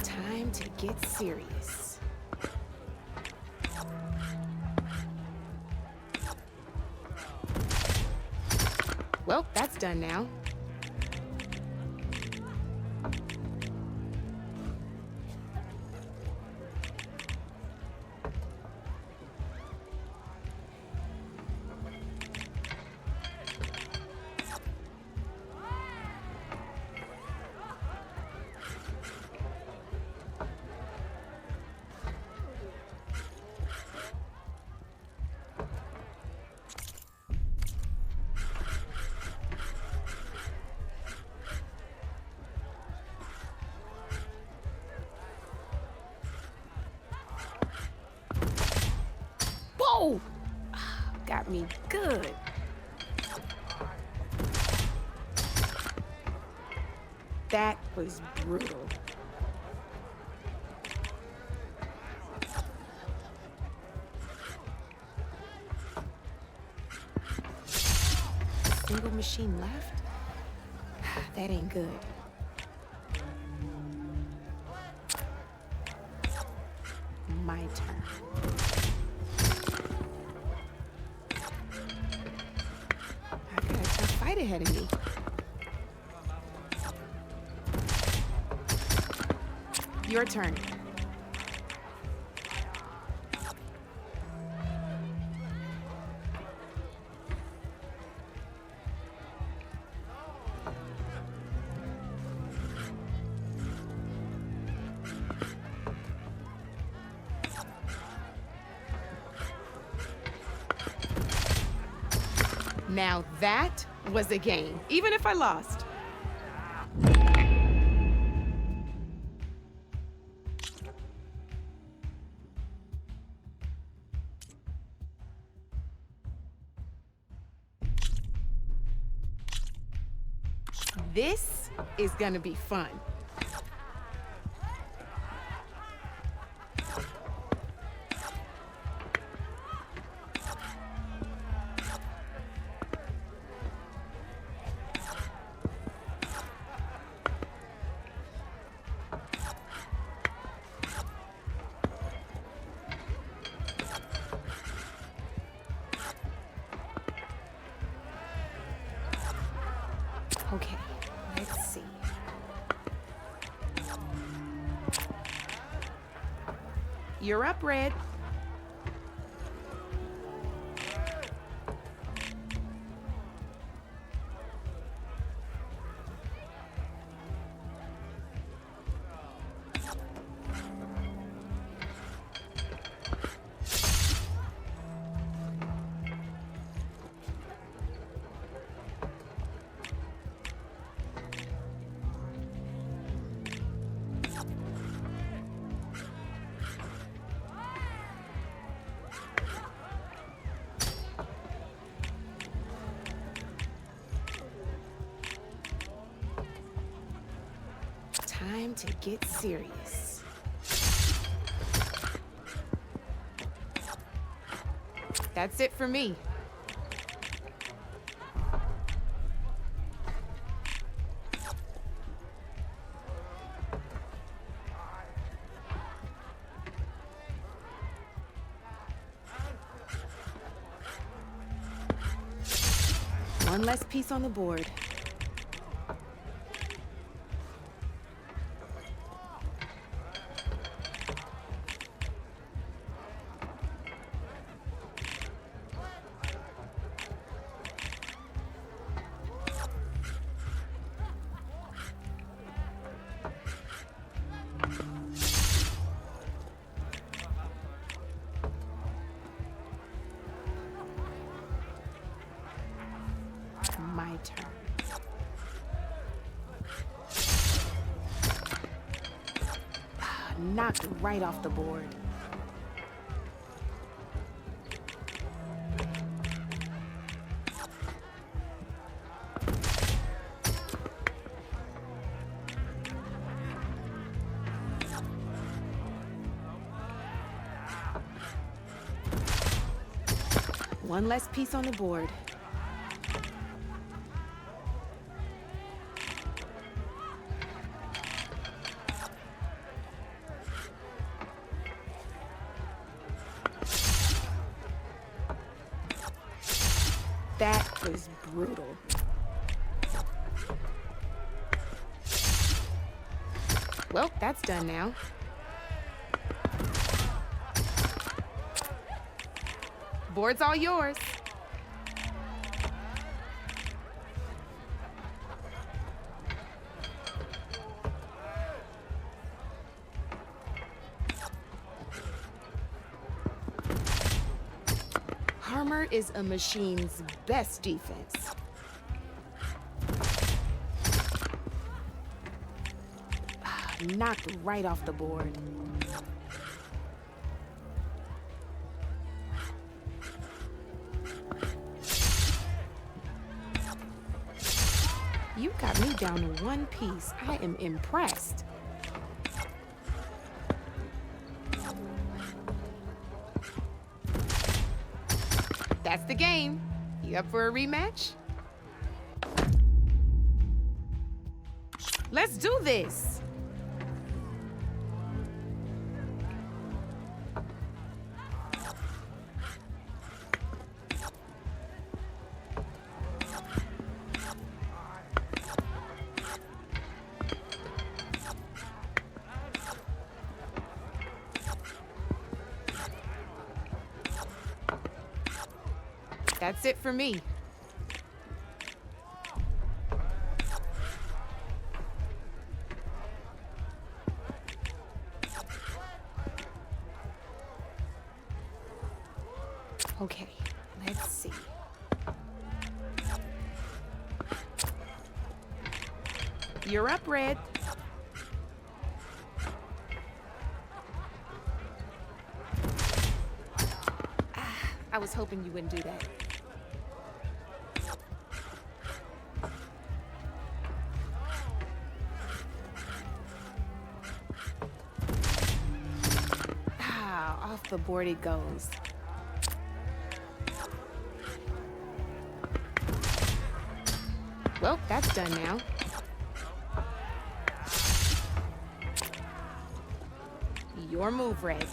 Time to get serious. Well, that's done now. Whoa! Got me good. That was brutal. Single machine left? That ain't good. My turn. I got a tough fight ahead of me. Your turn. Now that was a game, even if I lost. This is gonna be fun. Okay, let's see. You're up, Red. Time to get serious. That's it for me. One less piece on the board. My turn. Knocked right off the board. One less piece on the board. That was brutal. Well, that's done now. Board's all yours. Armor is a machine's best defense. Knocked right off the board. You got me down to one piece. I am impressed. That's the game. You up for a rematch? Let's do this. That's it for me. Okay, let's see. You're up, Red. I was hoping you wouldn't do that. Off the board it goes. Well, that's done now. Your move, Red.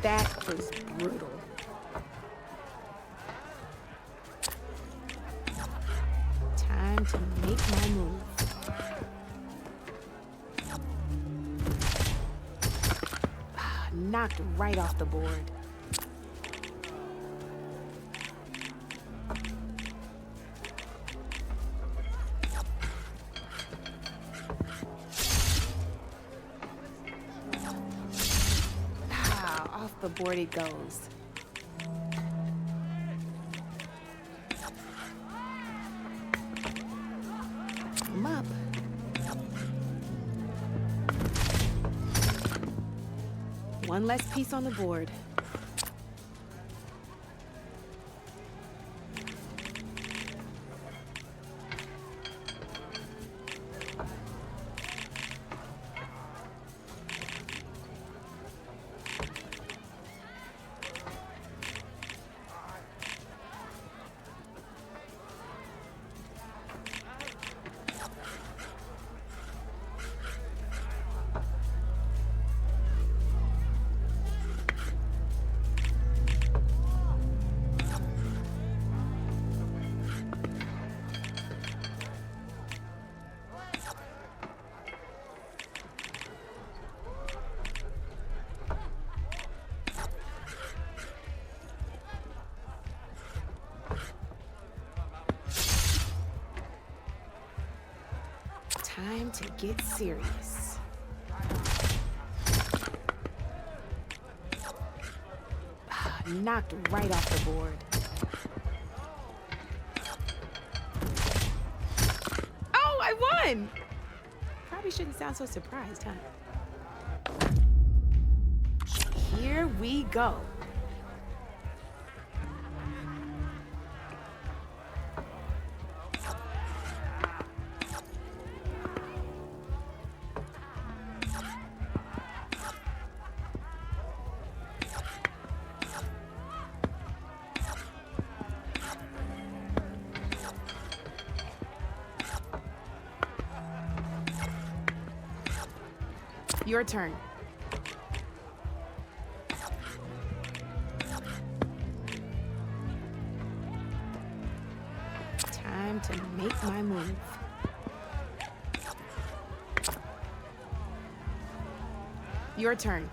That was brutal. Time to make my move. Knocked right off the board. Off the board it goes. One less piece on the board. Time to get serious. Knocked right off the board. Oh, I won! Probably shouldn't sound so surprised, huh? Here we go. Your turn. Time to make my move. Your turn.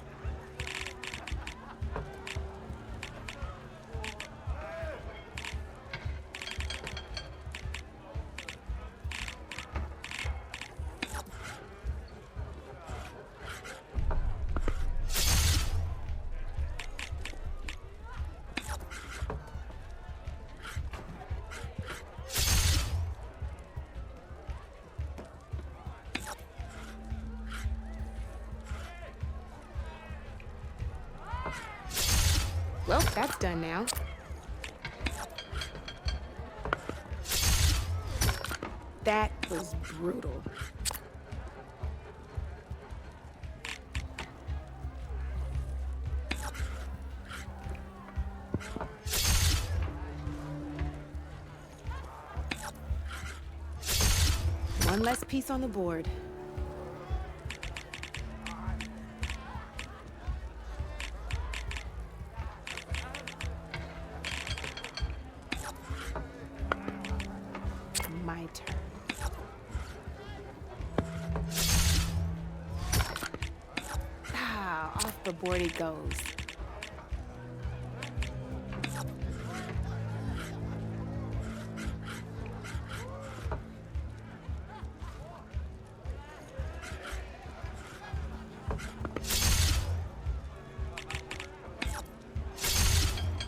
Well, that's done now. That was brutal. One less piece on the board. My turn. Ah, off the board it goes.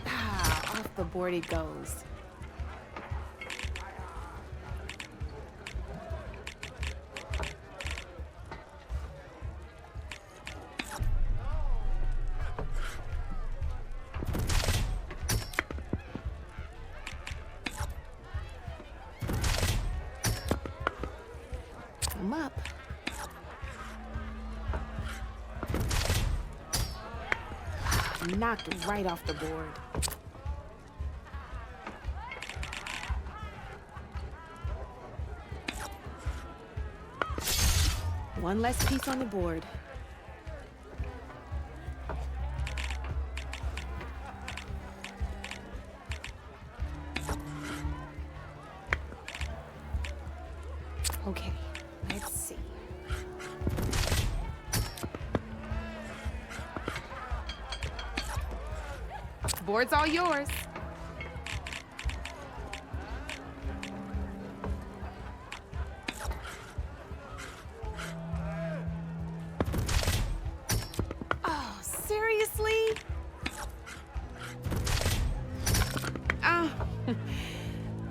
Ah, off the board it goes. I'm up. Knocked right off the board. One less piece on the board. Okay, let's see. Board's all yours. Oh, seriously? Oh,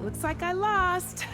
looks like I lost.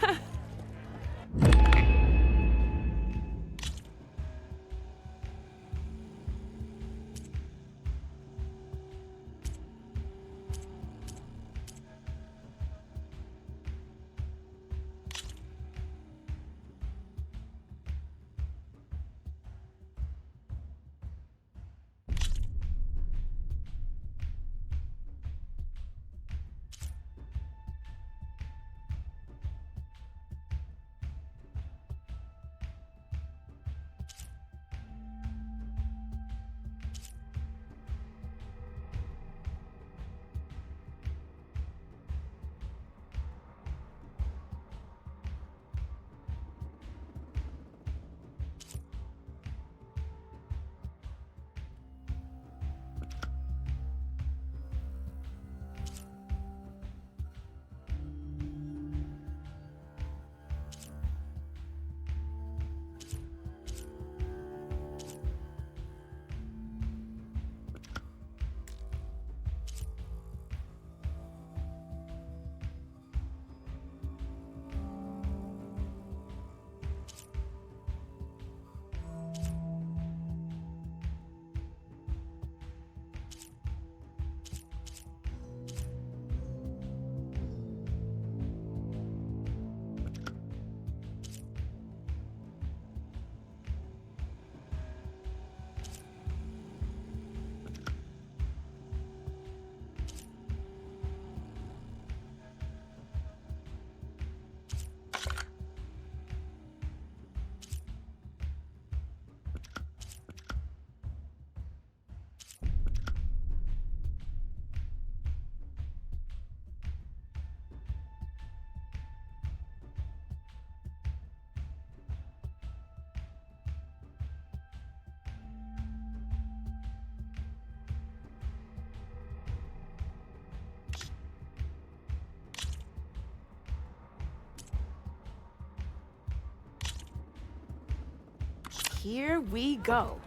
Here we go.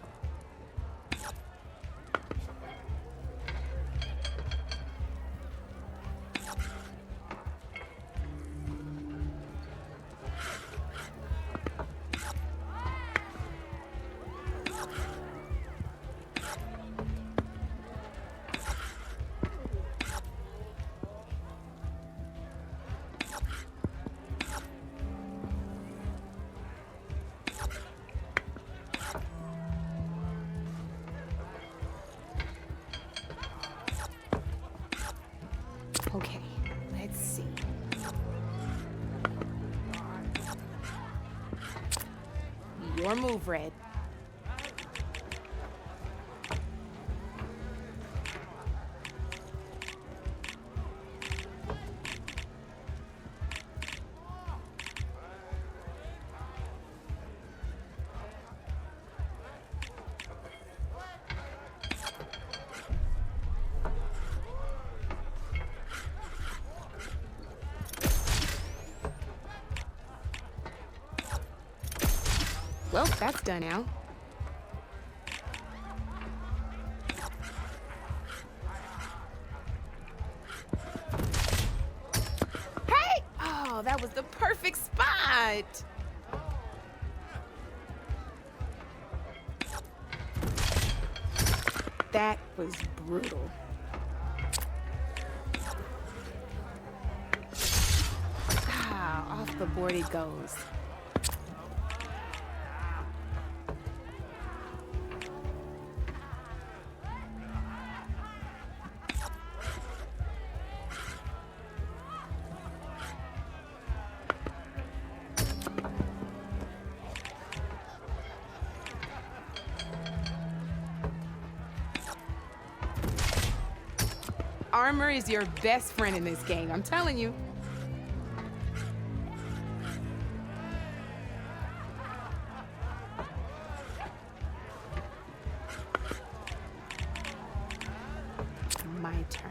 Okay, let's see. Your move, Red. Well, that's done now. Hey! Oh, that was the perfect spot! That was brutal. Ah, off the board it goes. Armor is your best friend in this game, I'm telling you. My turn.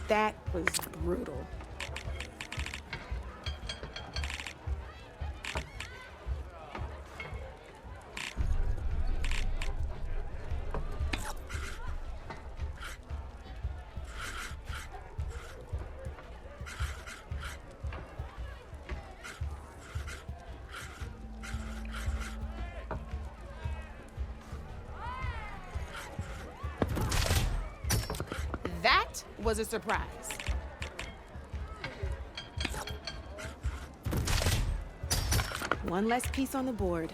That was brutal. That was a surprise. One less piece on the board.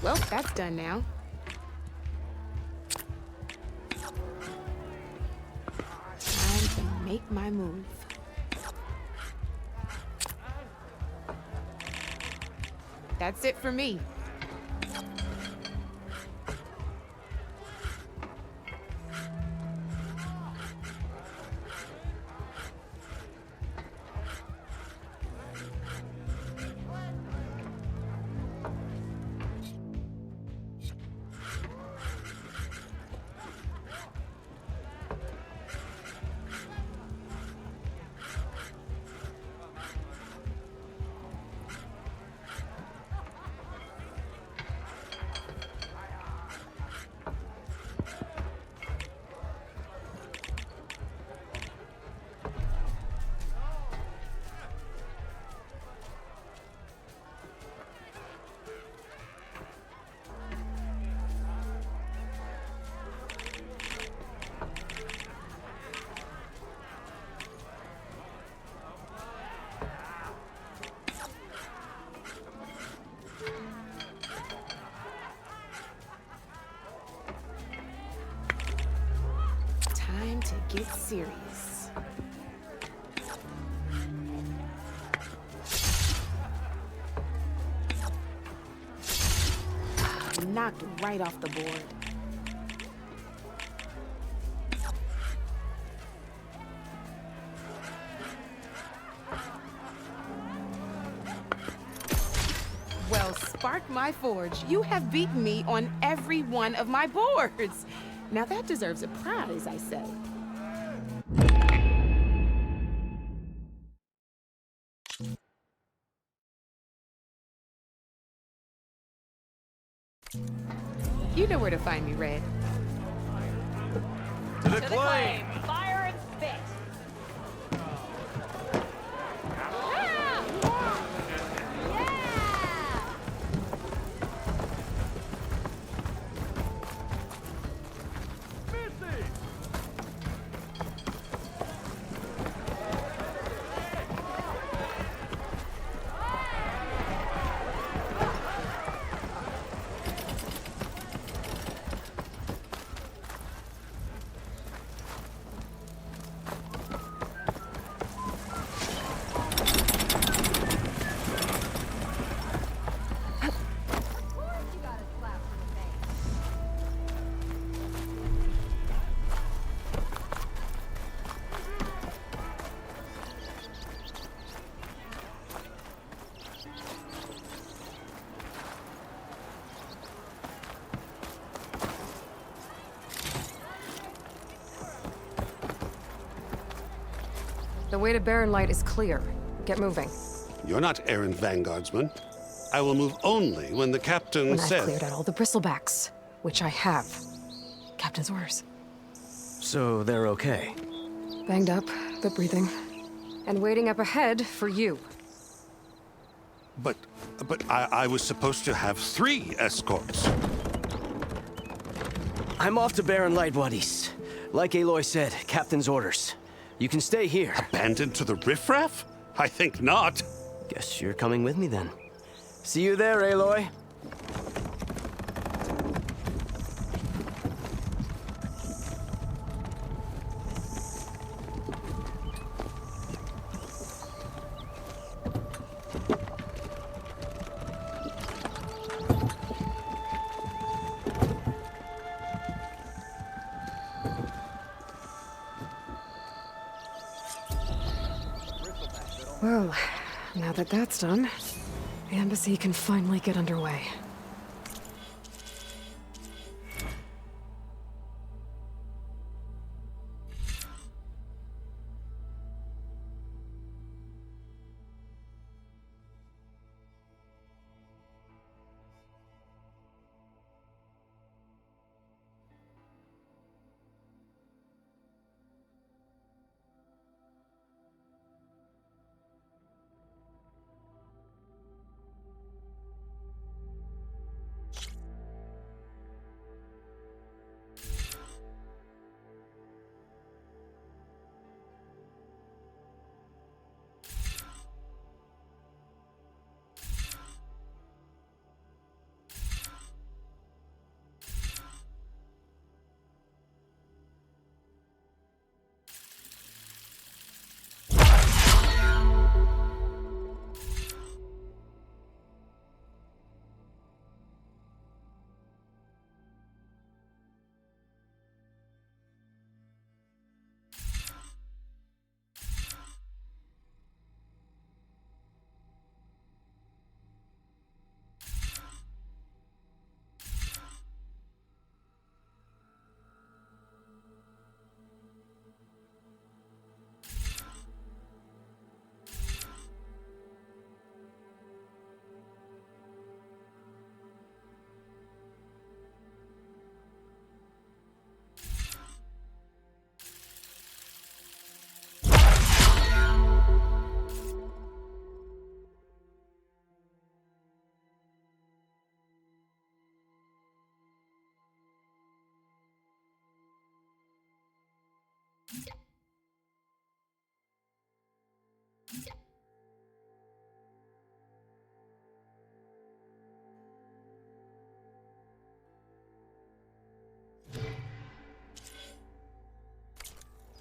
Well, that's done now. Time to make my move. That's it for me. Time to get serious. Knocked right off the board. Well spotted. spark my forge. You have beaten me on every one of my boards. Now that deserves a prize, I say. You know where to find me, Red. To the claim! Fire and spit! The way to Barren Light is clear. Get moving. You're not errant vanguardsman. I will move only when the captain When says... I've cleared out all the bristlebacks, which I have. Captain's orders. So they're okay? Banged up, but breathing. And waiting up ahead for you. But I was supposed to have 3 escorts. I'm off to Barren Light, buddies. Like Aloy said, Captain's orders. You can stay here. Abandoned to the riffraff? I think not. Guess you're coming with me then. See you there, Aloy. Well, now that that's done, the embassy can finally get underway.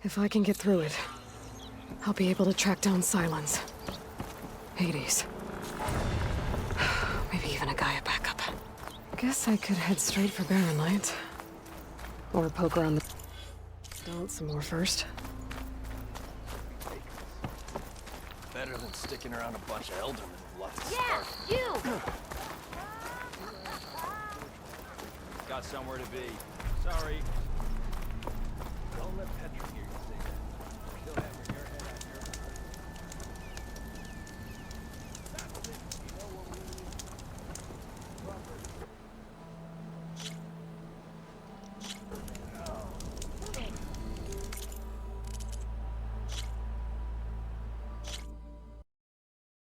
If I can get through it, I'll be able to track down Silence. Hades. Maybe even a Gaia backup. Guess I could head straight for Barren Light. Or poke around the... Don't some more first. Better than sticking around a bunch of eldermen with lots of Yeah, you! got somewhere to be. Sorry.